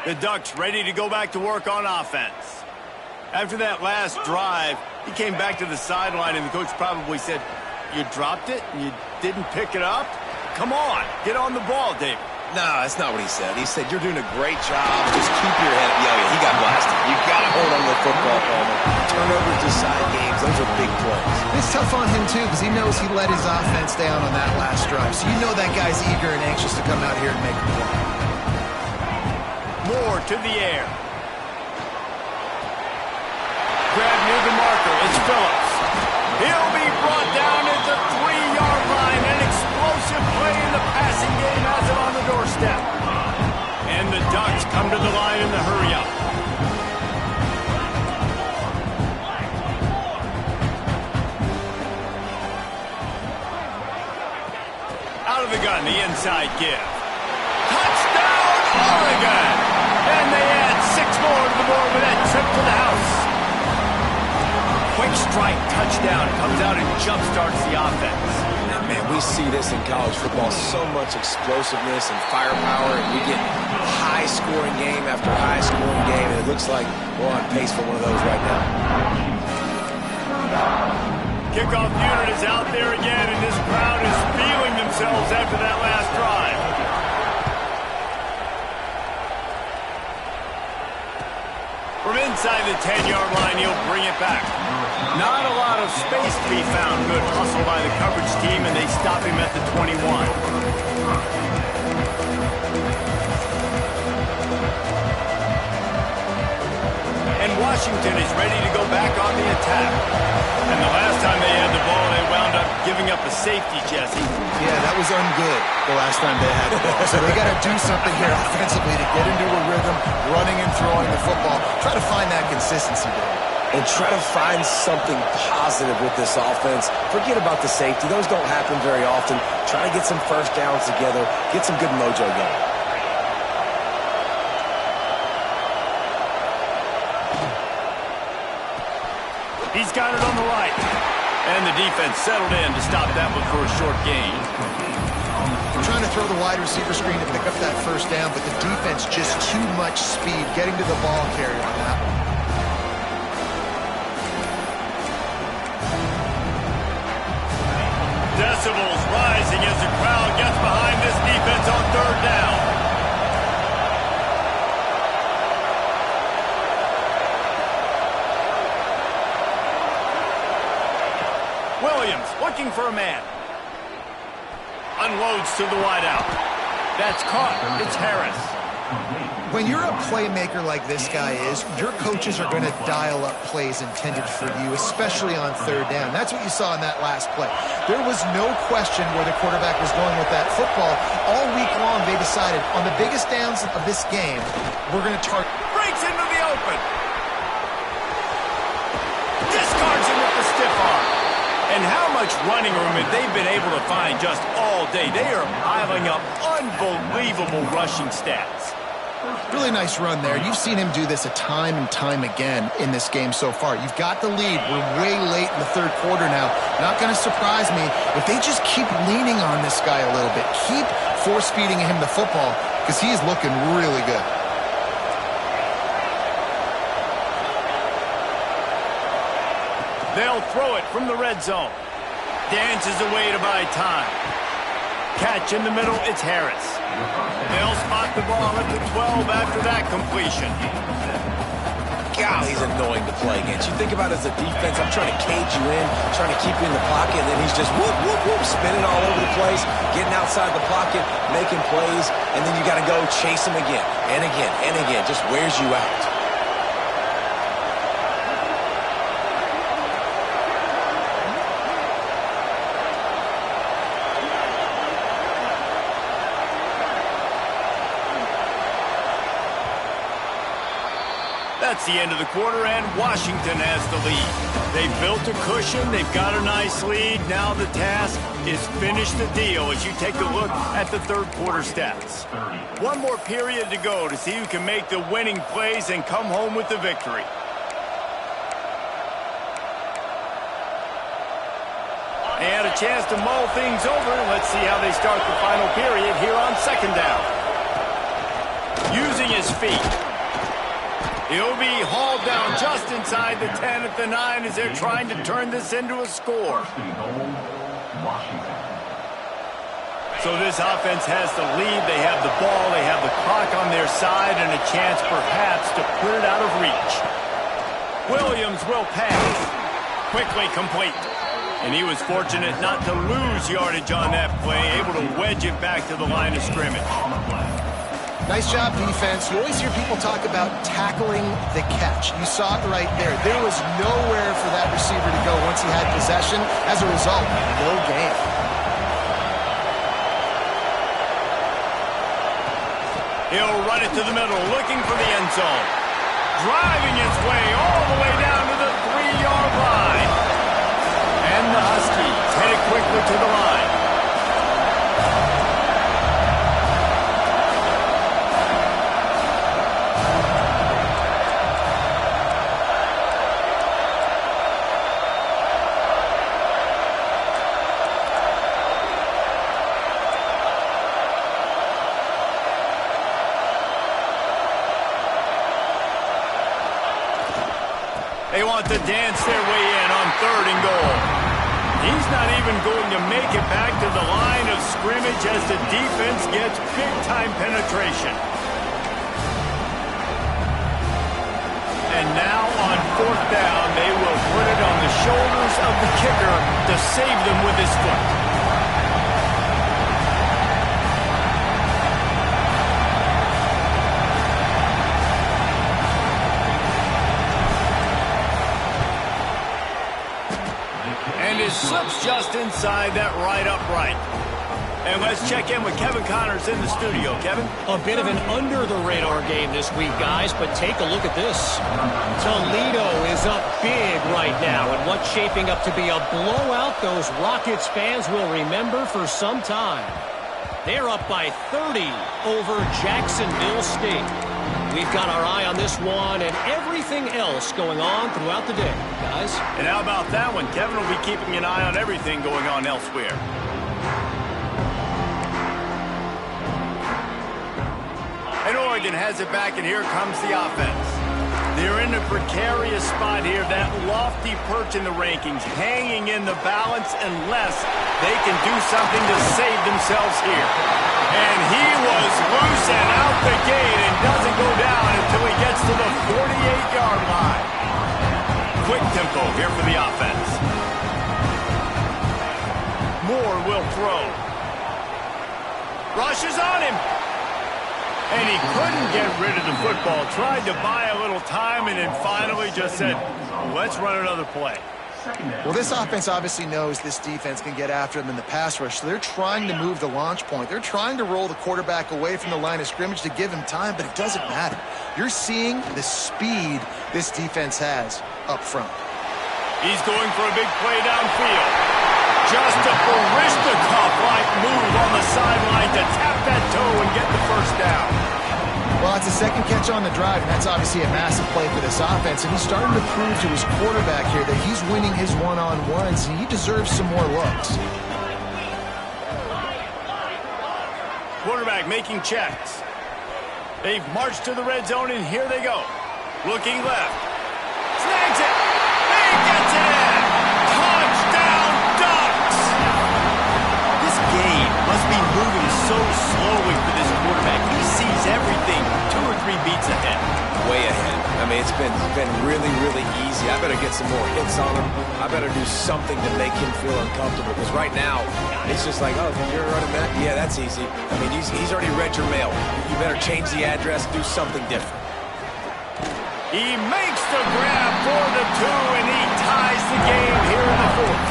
The Ducks ready to go back to work on offense. After that last drive, he came back to the sideline, and the coach probably said, "You dropped it and you didn't pick it up? Come on, get on the ball, David." No, that's not what he said. He said, "You're doing a great job. Just keep your head up." Yeah, he got blasted. You got to hold on to the football, Palmer. Turnovers decide games. Those are big plays. It's tough on him, too, because he knows he let his offense down on that last drive. So you know that guy's eager and anxious to come out here and make a play. Moore to the air. Grab near the marker. It's Phillips. He'll be brought down at the 3-yard line. An explosive play in the passing game has it on the doorstep. And the Ducks come to the line in the hurry-up. Out of the gun, the inside give. Touchdown, Oregon! And they add 6 more to the board with that trip to the house. Quick strike touchdown comes out and jump-starts the offense. And man, we see this in college football, so much explosiveness and firepower, and we get high-scoring game after high-scoring game, and it looks like we're on pace for one of those right now. Kickoff unit is out there again, and this crowd is feeling themselves after that last drive. From inside the 10-yard line, he'll bring it back. Not a lot of space to be found. Good hustle by the coverage team, and they stop him at the 21. And Washington is ready to go back on the attack. And the last time they had the ball, they wound up giving up a safety, Jesse. Yeah, that was ungood the last time they had the ball. So they got to do something here offensively to get into a rhythm, running and throwing the football. Try to find that consistency there. And try to find something positive with this offense. Forget about the safety. Those don't happen very often. Try to get some first downs together. Get some good mojo going. He's got it on the right. And the defense settled in to stop that one for a short gain. Trying to throw the wide receiver screen to pick up that first down, but the defense just too much speed getting to the ball carrier on that one. Decibels rising as the crowd gets behind this defense on third down. Williams looking for a man. Unloads to the wideout. That's caught. It's Harris. When you're a playmaker like this guy is, your coaches are going to dial up plays intended for you, especially on third down. That's what you saw in that last play. There was no question where the quarterback was going with that football. All week long, they decided on the biggest downs of this game, we're going to target. Breaks into the open. much running room that they've been able to find just all day. They are piling up unbelievable rushing stats. Really nice run there. You've seen him do this a time and time again in this game so far. You've got the lead. We're way late in the third quarter now. Not going to surprise me if they just keep leaning on this guy a little bit. Keep force-feeding him the football because he's looking really good. They'll throw it from the red zone. Dances away to buy time. Catch in the middle, it's Harris. They'll spot the ball at the 12 after that completion. God, he's annoying to play against. You think about it as a defense, I'm trying to cage you in, trying to keep you in the pocket, and then he's just whoop, whoop, whoop, spinning all over the place, getting outside the pocket, making plays, and then you got to go chase him again, and again, and again. Just wears you out. That's the end of the quarter, and Washington has the lead. They've built a cushion. They've got a nice lead. Now the task is finish the deal as you take a look at the third quarter stats. One more period to go to see who can make the winning plays and come home with the victory. They had a chance to mull things over. Let's see how they start the final period here on second down. Using his feet. He'll be hauled down just inside the 10 at the 9 as they're trying to turn this into a score. So this offense has the lead. They have the ball. They have the clock on their side and a chance perhaps to put it out of reach. Williams will pass. Quickly complete. And he was fortunate not to lose yardage on that play, able to wedge it back to the line of scrimmage. Nice job, defense. You always hear people talk about tackling the catch. You saw it right there. There was nowhere for that receiver to go once he had possession. As a result, no gain. He'll run it to the middle, looking for the end zone. Driving its way all the way down to the 3-yard line. And the Huskies headed quickly to the line. They want to dance their way in on 3rd and goal. He's not even going to make it back to the line of scrimmage as the defense gets big-time penetration. And now on 4th down, they will put it on the shoulders of the kicker to save them with his foot. It slips just inside that right upright. And let's check in with Kevin Connors in the studio. Kevin? A bit of an under-the-radar game this week, guys, but take a look at this. Toledo is up big right now, and what's shaping up to be a blowout those Rockets fans will remember for some time. They're up by 30 over Jacksonville State. We've got our eye on this one and everything else going on throughout the day, guys. And how about that one? Kevin will be keeping an eye on everything going on elsewhere. And Oregon has it back, and here comes the offense. They're in a precarious spot here, that lofty perch in the rankings, hanging in the balance unless they can do something to save themselves here. And he was loose and out the gate and doesn't go down until he gets to the 48-yard line. Quick tempo here for the offense. Moore will throw. Rushes on him. And he couldn't get rid of the football. Tried to buy a little time and then finally just said, let's run another play. Well, this offense obviously knows this defense can get after them in the pass rush, so they're trying to move the launch point. They're trying to roll the quarterback away from the line of scrimmage to give him time, but it doesn't matter. You're seeing the speed this defense has up front. He's going for a big play downfield. Just a Barishnikov-like move on the sideline to tap that toe and get the first down. Well, it's a second catch on the drive, and that's obviously a massive play for this offense. And he's starting to prove to his quarterback here that he's winning his one-on-ones, and he deserves some more looks. Quarterback making checks. They've marched to the red zone, and here they go. Looking left. Snags it. He gets it in. Touchdown, Ducks. This game must be moving so slowly for this quarterback. He sees everything 2 or 3 beats ahead. Way ahead. I mean, it's been really, really easy. I better get some more hits on him. I better do something to make him feel uncomfortable. Because right now, it's just like, oh, you're running back? Yeah, that's easy. I mean, he's already read your mail. You better change the address, do something different. He makes the grab for the 2, and he ties the game here in the 4th.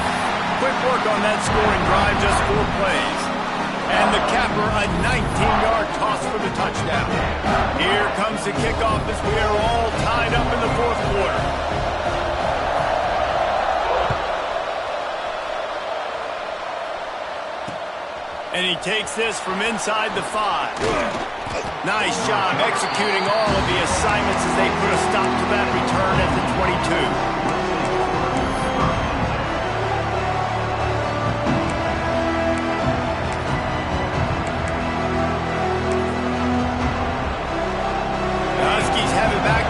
Quick work on that scoring drive, just 4 plays. And the capper, a 19-yard toss for the touchdown. Here comes the kickoff as we are all tied up in the 4th quarter. And he takes this from inside the 5. Nice job executing all of the assignments as they put a stop to that return at the 22.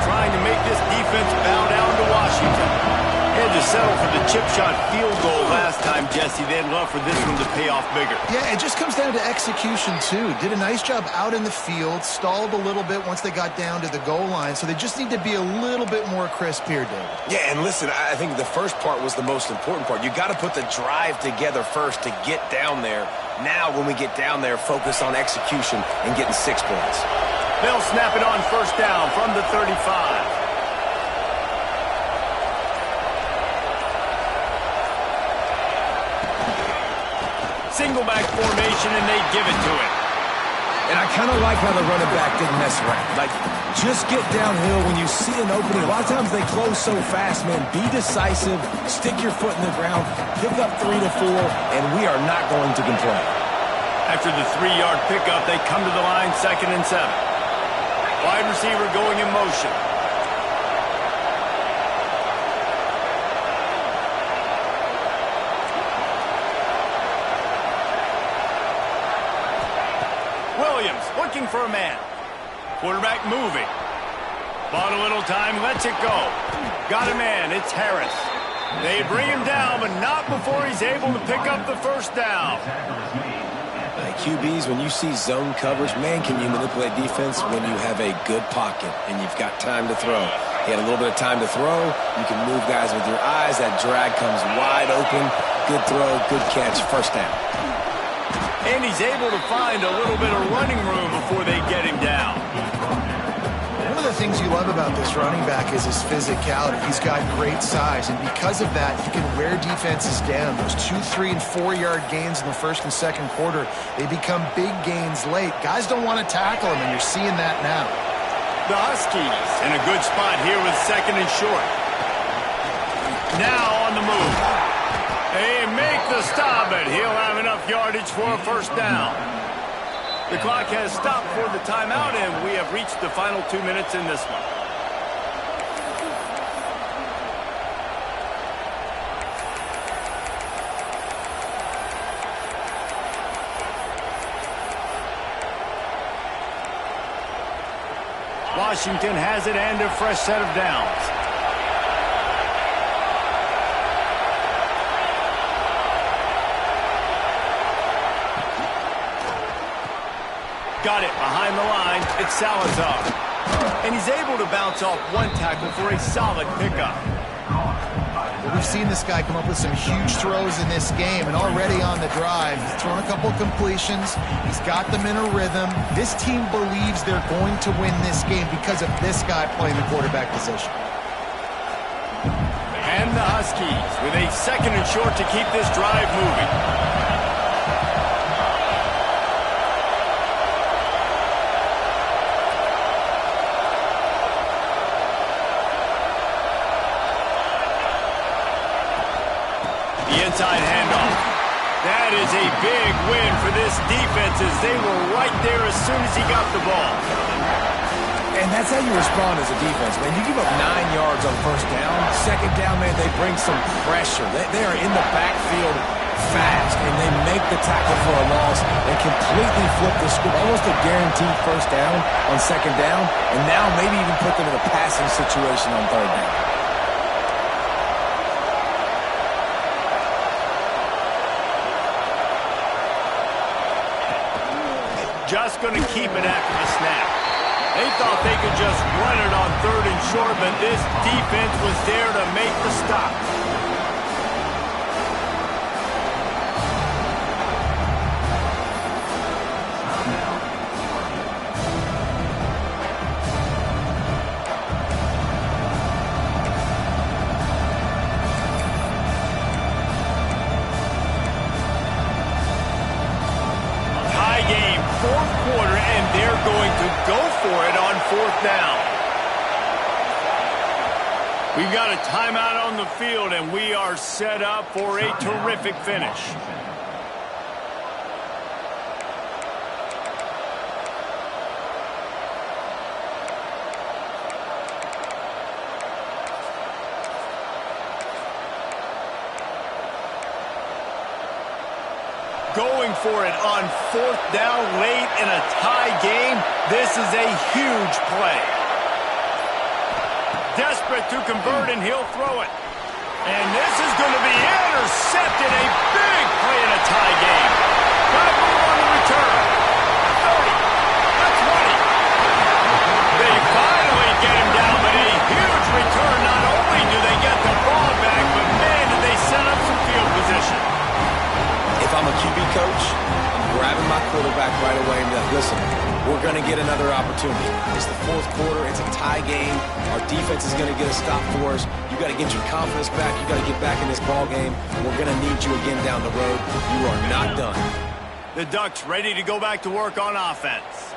Trying to make this defense bow down to Washington. Had to settle for the chip shot field goal last time, Jesse. They'd love for this one to pay off bigger. Yeah, it just comes down to execution, too. Did a nice job out in the field, stalled a little bit once they got down to the goal line, so they just need to be a little bit more crisp here, David. Yeah, and listen, I think the first part was the most important part. You got to put the drive together first to get down there. Now, when we get down there, focus on execution and getting 6 points. They'll snap it on first down from the 35. Single back formation, and they give it to him. And I kind of like how the running back didn't mess around. Like, just get downhill when you see an opening. A lot of times they close so fast, man. Be decisive, stick your foot in the ground, pick up 3 to 4, and we are not going to complain. After the 3-yard pickup, they come to the line, 2nd and 7. Wide receiver going in motion. Williams looking for a man. Quarterback moving. Bought a little time, lets it go. Got a man, it's Harris. They bring him down, but not before he's able to pick up the first down. QBs, when you see zone coverage, man, can you manipulate defense when you have a good pocket and you've got time to throw. He had a little bit of time to throw. You can move guys with your eyes. That drag comes wide open. Good throw, good catch, first down. And he's able to find a little bit of running room before they get him down. One of the things you love about this running back is his physicality. He's got great size, and because of that, he can wear defenses down. Those 2, 3, and 4-yard gains in the 1st and 2nd quarter, they become big gains late. Guys don't want to tackle him, and you're seeing that now. The Huskies in a good spot here with 2nd and short. Now on the move. They make the stop, but he'll have enough yardage for a first down. The clock has stopped for the timeout, and we have reached the final 2 minutes in this one. Washington has it and a fresh set of downs. Got it behind the line. It's Salazar. And he's able to bounce off 1 tackle for a solid pickup. Well, we've seen this guy come up with some huge throws in this game, and already on the drive, he's thrown a couple completions. He's got them in a rhythm. This team believes they're going to win this game because of this guy playing the quarterback position. And the Huskies with a 2nd and short to keep this drive moving. Inside handoff. is a big win for this defense as they were right there as soon as he got the ball. And that's how you respond as a defense, man. You give up 9 yards on first down. Second down, man, they bring some pressure. They are in the backfield fast, and they make the tackle for a loss and completely flip the script. Almost a guaranteed first down on second down, and now maybe even put them in a passing situation on third down. Just going to keep it after the snap. They thought they could just run it on third and short, but this defense was there to make the stop. We've got a timeout on the field, and we are set up for a terrific finish. Going for it on fourth down late in a tie game. This is a huge play. Desperate to convert, and he'll throw it. And this is going to be intercepted. A big play in a tie game. Got to move on the return. 30. That's 20. They finally get him down, but a huge return. Not only do they get the ball back, but man, did they set up some field position. If I'm a QB coach, I'm grabbing my quarterback right away and be like, listen, we're going to get another opportunity. It's the fourth quarter. It's a tie game. Our defense is going to get a stop for us. You got to get your confidence back. You got to get back in this ball game. We're going to need you again down the road. You are not done. The Ducks ready to go back to work on offense.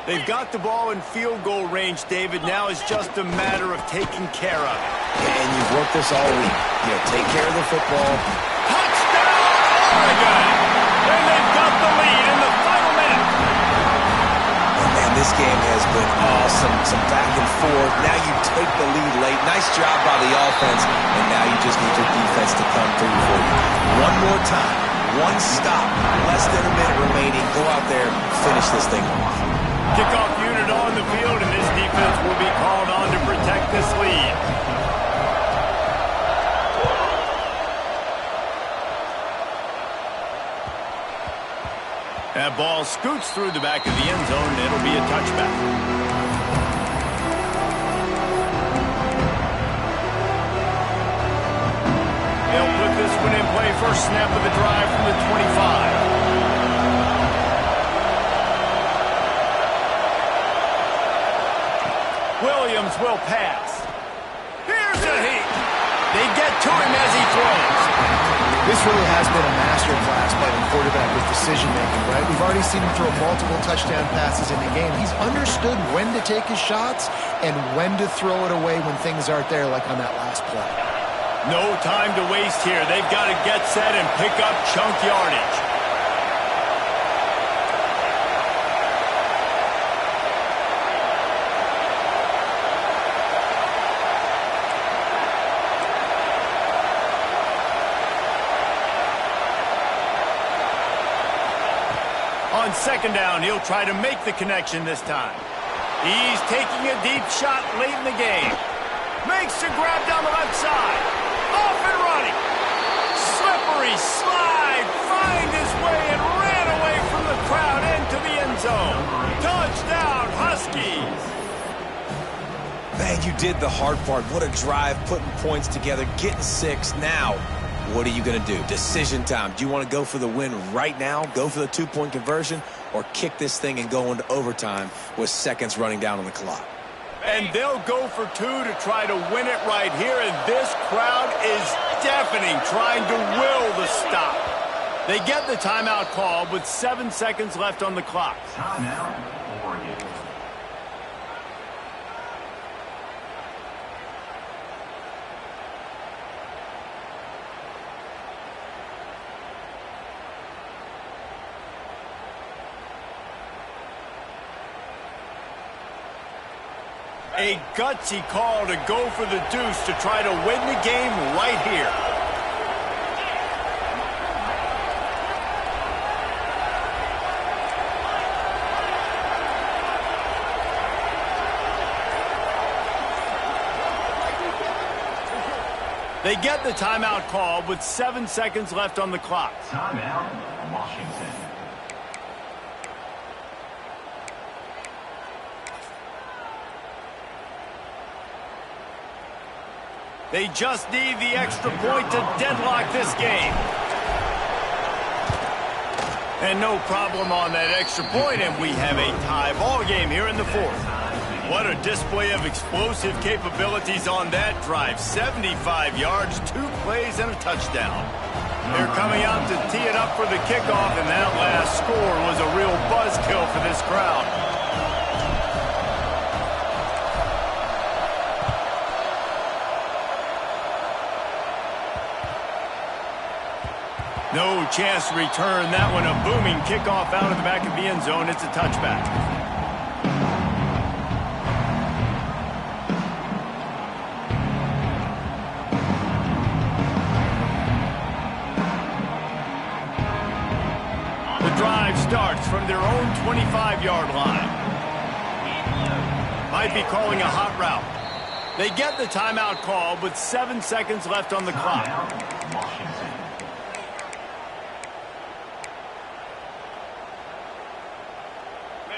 They've got the ball in field goal range, David. Now it's just a matter of taking care of it. And you've worked this all week. Take care of the football. Touchdown, Oregon! And they've got the lead in the final minute. And this game has been awesome. Some back and forth. Now you take the lead late. Nice job by the offense. And now you just need your defense to come through for you. One more time. One stop. Less than a minute remaining. Go out there, finish this thing off. Kickoff unit on the field, and this defense will be called on to protect this lead. That ball scoots through the back of the end zone, and it'll be a touchback. They'll put this one in play. First snap of the drive from the 25. Williams will pass. Here's a heat. They get to him as he throws. This really has been a masterclass by the quarterback with decision-making, right? We've already seen him throw multiple touchdown passes in the game. He's understood when to take his shots and when to throw it away when things aren't there, like on that last play. No time to waste here. They've got to get set and pick up chunk yardage. On second down, he'll try to make the connection this time. He's taking a deep shot late in the game. Makes a grab down the left side. Off and running. Slippery slide. Find his way and ran away from the crowd into the end zone. Touchdown, Huskies. Man, you did the hard part. What a drive, putting points together, getting 6. Now, what are you going to do? Decision time. Do you want to go for the win right now, go for the 2-point conversion, or kick this thing and go into overtime with seconds running down on the clock? And they'll go for 2 to try to win it right here, and this crowd is deafening, trying to will the stop. They get the timeout call with 7 seconds left on the clock. Timeout, Oregon. A gutsy call to go for the deuce to try to win the game right here. They get the timeout call with 7 seconds left on the clock. Timeout, Washington. They just need the extra point to deadlock this game. And no problem on that extra point, and we have a tie ball game here in the fourth. What a display of explosive capabilities on that drive. 75 yards, 2 plays, and a touchdown. They're coming out to tee it up for the kickoff, and that last score was a real buzzkill for this crowd. No chance to return that one. A booming kickoff out of the back of the end zone. It's a touchback. The drive starts from their own 25-yard line. Might be calling a hot route. They get the timeout call with 7 seconds left on the clock.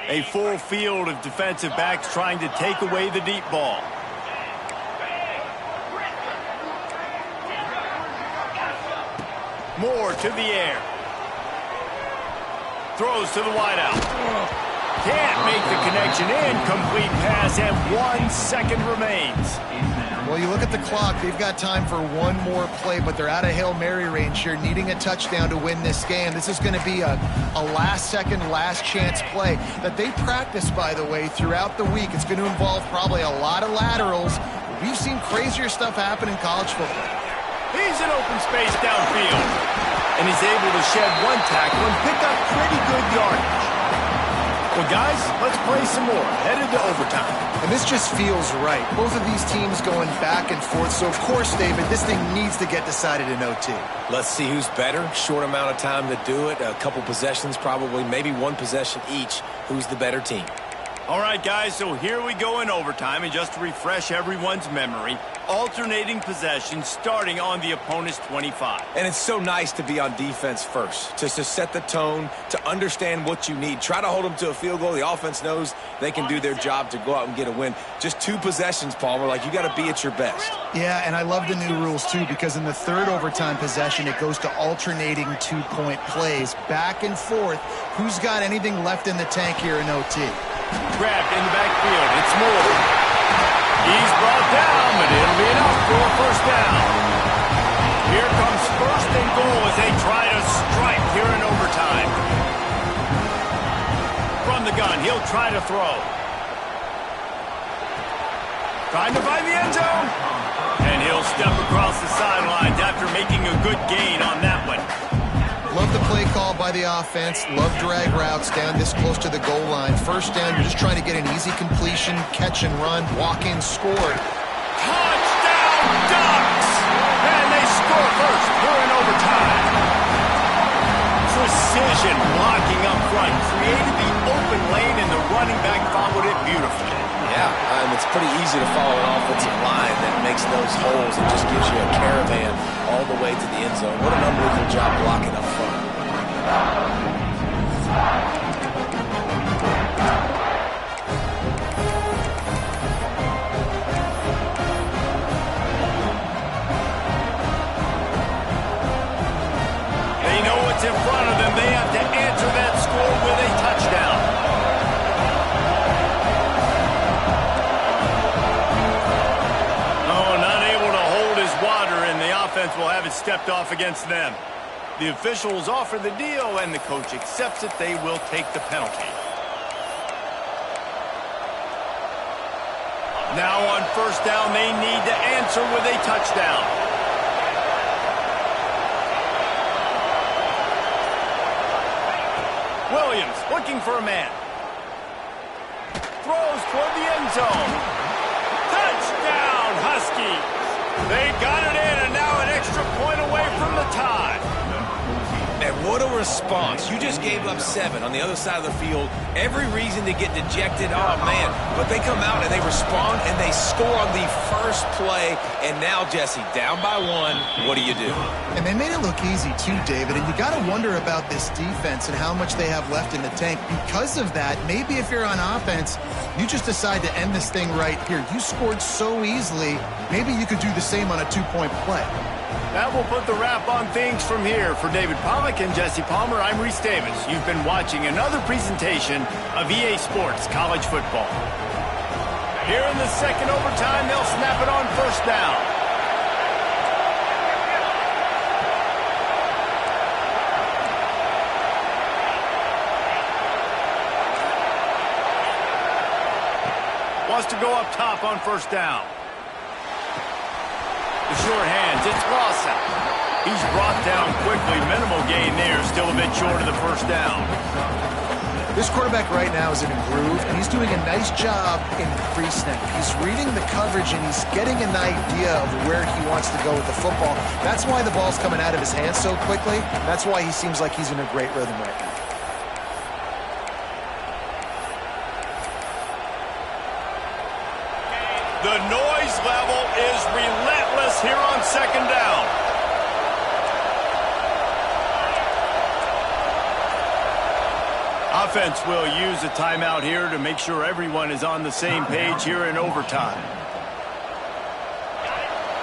A full field of defensive backs trying to take away the deep ball. Moore to the air. Throws to the wideout. Can't make the connection. Incomplete pass, and 1 second remains. Well, you look at the clock, they've got time for one more play, but they're out of Hail Mary range here, needing a touchdown to win this game. This is going to be a last-second, last-chance play that they practice, by the way, throughout the week. It's going to involve probably a lot of laterals. We've seen crazier stuff happen in college football. He's in open space downfield, and he's able to shed one tackle and pick up pretty good yardage. Well, guys, let's play some more. Headed to overtime. And this just feels right. Both of these teams going back and forth. So, of course, David, this thing needs to get decided in OT. Let's see who's better. Short amount of time to do it. A couple possessions, probably, maybe one possession each. Who's the better team? All right, guys, so here we go in overtime. And just to refresh everyone's memory, alternating possessions starting on the opponent's 25. And it's so nice to be on defense first, just to set the tone, to understand what you need. Try to hold them to a field goal. The offense knows they can do their job to go out and get a win. Just 2 possessions, Palmer. Like, you got to be at your best. Yeah, and I love the new rules, too, because in the third overtime possession, it goes to alternating 2-point plays. Back and forth. Who's got anything left in the tank here in OT? Grabbed in the backfield. It's Moore. He's brought down, but it'll be enough for a first down. Here comes first and goal as they try to strike here in overtime. From the gun, he'll try to throw. Trying to find the end zone. And he'll step across the sidelines after making a good gain on that one. Love the play call by the offense. Love drag routes down this close to the goal line. First down, you're just trying to get an easy completion, catch and run, walk in, score. Touchdown, Ducks! And they score first here in overtime. Precision blocking up front created the open lane, and the running back followed it beautifully. Yeah, and it's pretty easy to follow an offensive line that makes those holes and just gives you a caravan all the way to the end zone. What an unbelievable job blocking up front. They know what's in front of them. They have to answer that score with a touchdown. Oh, not able to hold his water, and the offense will have it stepped off against them. The officials offer the deal, and the coach accepts it. They will take the penalty. Now on first down, they need to answer with a touchdown. Williams looking for a man. Throws toward the end zone. They got it in, and now an extra point away from the tie. And what a response. You just gave up 7 on the other side of the field. Every reason to get dejected. Oh, man. But they come out and they respond and they score on the first play. And now, Jesse, down by 1. What do you do? And they made it look easy too, David. And you got to wonder about this defense and how much they have left in the tank. Because of that, maybe if you're on offense, you just decide to end this thing right here. You scored so easily. Maybe you could do the same on a 2-point play. That will put the wrap on things from here. For David Pollack and Jesse Palmer, I'm Reese Davis. You've been watching another presentation of EA Sports College Football. Here in the second overtime, they'll snap it on first down. Wants to go up top on first down. The short hands, it's Lawson. He's brought down quickly. Minimal gain there, still a bit short of the first down. This quarterback right now is in a groove, and he's doing a nice job in pre-snap. He's reading the coverage, and he's getting an idea of where he wants to go with the football. That's why the ball's coming out of his hands so quickly. That's why he seems like he's in a great rhythm right now. The noise level is relentless here on second down. Offense will use a timeout here to make sure everyone is on the same page here in overtime.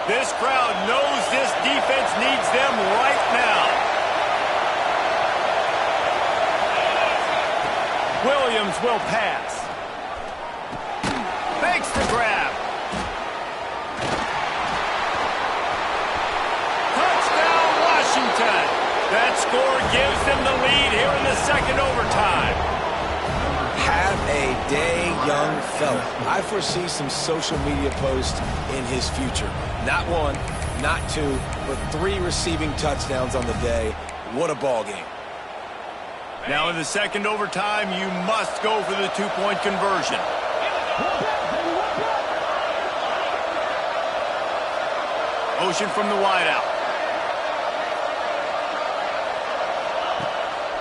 This crowd knows this defense needs them right now. Williams will pass. Fakes the grab. That score gives them the lead here in the second overtime. Have a day, young fella. I foresee some social media posts in his future. Not 1, not 2, but 3 receiving touchdowns on the day. What a ball game. Now in the second overtime, you must go for the 2-point conversion. Motion from the wideout.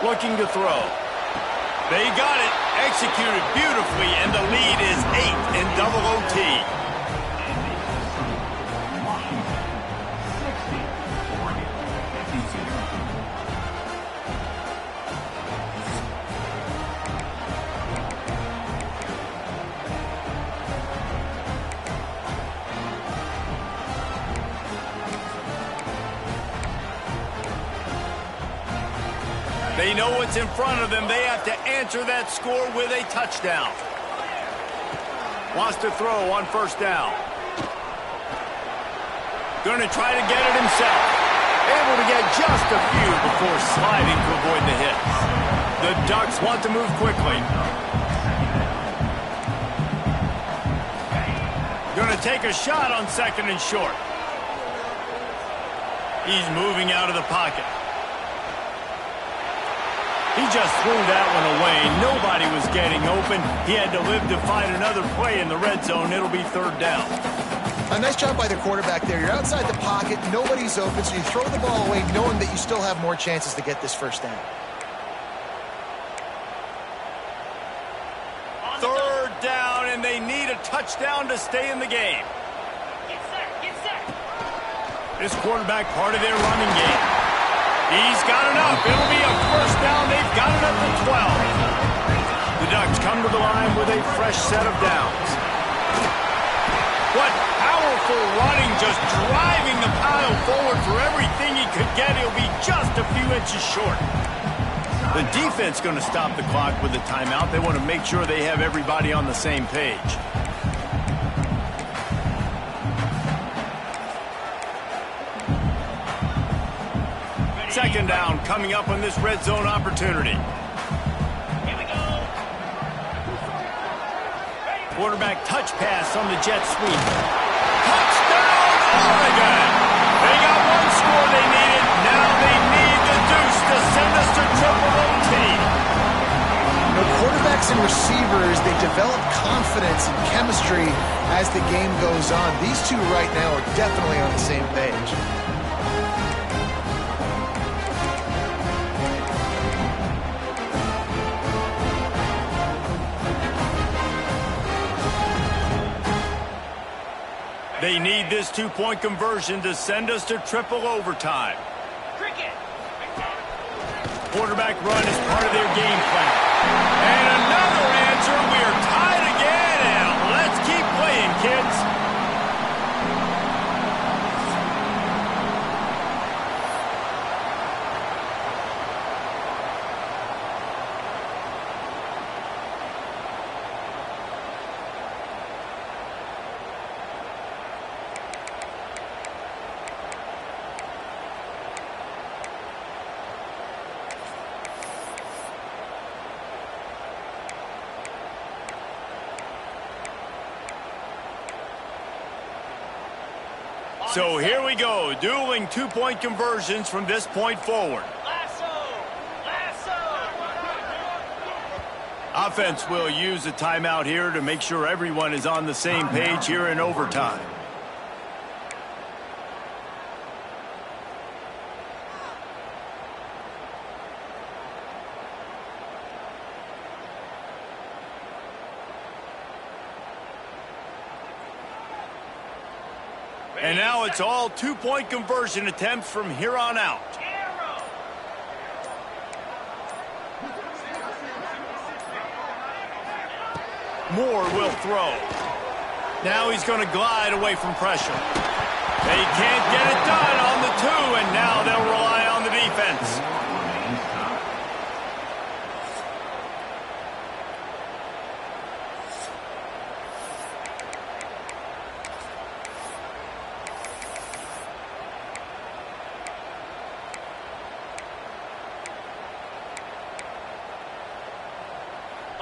Looking to throw. They got it. Executed beautifully, and the lead is 8 in double OT. They know what's in front of them. They have to answer that score with a touchdown. Wants to throw on first down. Going to try to get it himself. Able to get just a few before sliding to avoid the hits. The Ducks want to move quickly. Going to take a shot on second and short. He's moving out of the pocket. He just threw that one away. Nobody was getting open. He had to live to find another play in the red zone. It'll be third down. A nice job by the quarterback there. You're outside the pocket. Nobody's open, so you throw the ball away knowing that you still have more chances to get this first down. Third down, and they need a touchdown to stay in the game. Get set, get set. This quarterback part of their running game. He's got enough. It'll be a first down. They've got it at the 12. The Ducks come to the line with a fresh set of downs. What powerful running, just driving the pile forward for everything he could get. He'll be just a few inches short. The defense going to stop the clock with a timeout. They want to make sure they have everybody on the same page. Second down coming up on this red zone opportunity. Here we go. Quarterback touch pass on the jet sweep. Touchdown, Oregon! They got one score they needed. Now they need the deuce to send us to triple OT. The quarterback quarterbacks and receivers, they develop confidence and chemistry as the game goes on. These two right now are definitely on the same page. They need this two-point conversion to send us to triple overtime. Cricket. Quarterback run is part of their game plan. And another answer. We are tied again, and let's keep playing, kids. So here we go, dueling two-point conversions from this point forward. Lasso. Offense will use a timeout here to make sure everyone is on the same page here in overtime. And now it's all two-point conversion attempts from here on out. Moore will throw. Now he's going to glide away from pressure. They can't get it done on the two, and now they'll rely on the defense.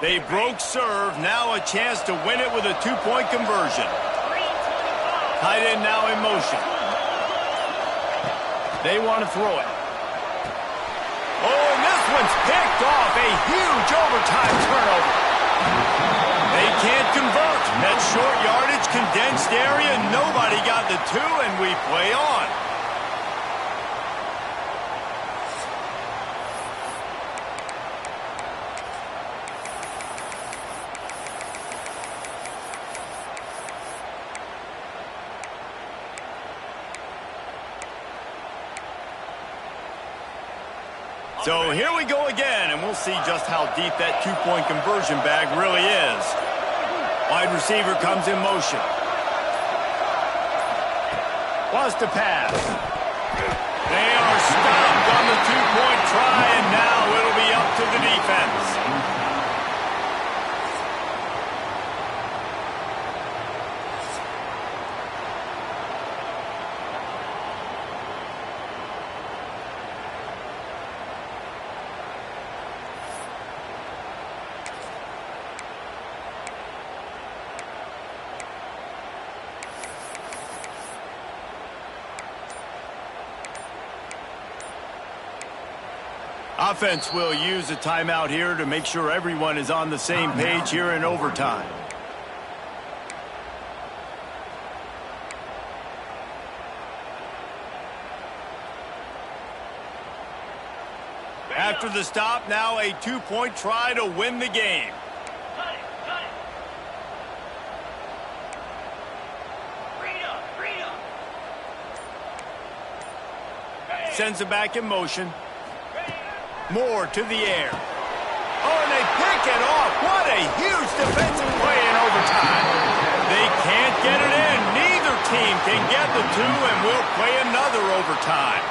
They broke serve, now a chance to win it with a two-point conversion. Tight end now in motion. They want to throw it. Oh, and this one's picked off. A huge overtime turnover. They can't convert. That short yardage, condensed area, nobody got the two, and we play on. So here we go again, and we'll see just how deep that two-point conversion bag really is. Wide receiver comes in motion. Wants to pass. They are stopped on the two-point try, and now it'll be up to the defense. Offense will use a timeout here to make sure everyone is on the same page here in overtime. After the stop, now a two-point try to win the game. Cut it. Freedom. Sends it back in motion. Moore to the air. Oh, and they pick it off. What a huge defensive play in overtime. They can't get it in. Neither team can get the two, and we'll play another overtime.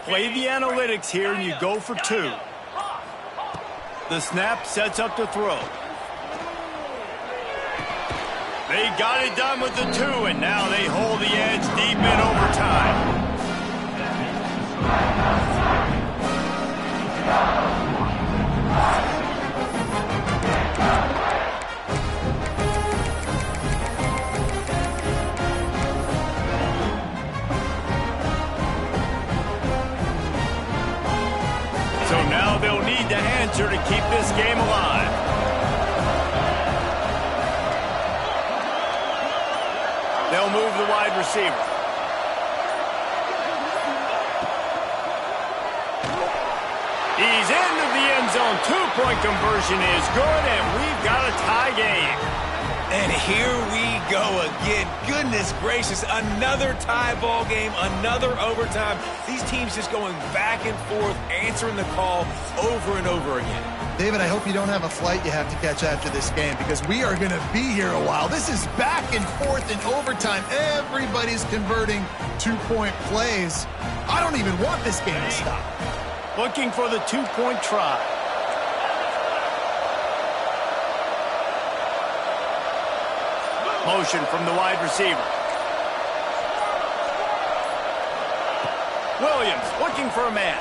Play the analytics here, and you go for two. The snap sets up the throw. They got it done with the 2, and now they hold the edge deep in overtime. So now they'll need to answer to keep this game alive. They'll move the wide receiver. He's into the end zone. 2-point conversion is good, and we've got a tie game. And here we go again. Goodness gracious, another tie ball game, another overtime. These teams just going back and forth, answering the call over and over again. David, I hope you don't have a flight you have to catch after this game because we are going to be here a while. This is back and forth in overtime. Everybody's converting 2-point plays. I don't even want this game to stop. Looking for the 2-point try. Motion from the wide receiver. Williams looking for a man.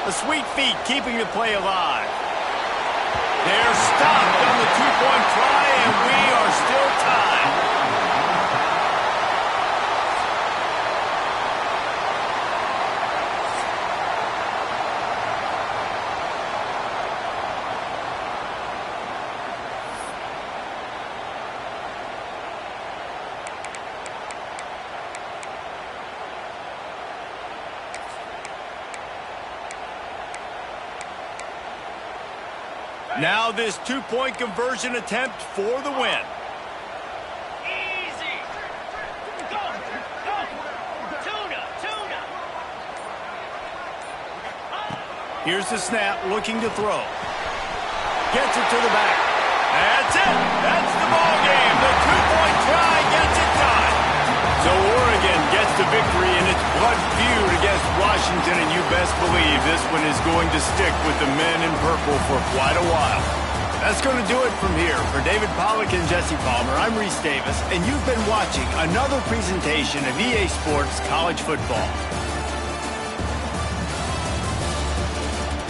The sweet feet keeping the play alive. They're stopped on the 2-point try, and we are still tied. Now this 2-point conversion attempt for the win. Easy. Go. Tuna. Here's the snap, looking to throw. Gets it to the back. That's it. That's the ball game. The 2-point try gets it done. So Oregon gets the victory in its blood feud against Washington, and you best believe this one is going to stick with the men in purple for quite a while. That's going to do it from here. For David Pollack and Jesse Palmer, I'm Reese Davis, and you've been watching another presentation of EA Sports College Football.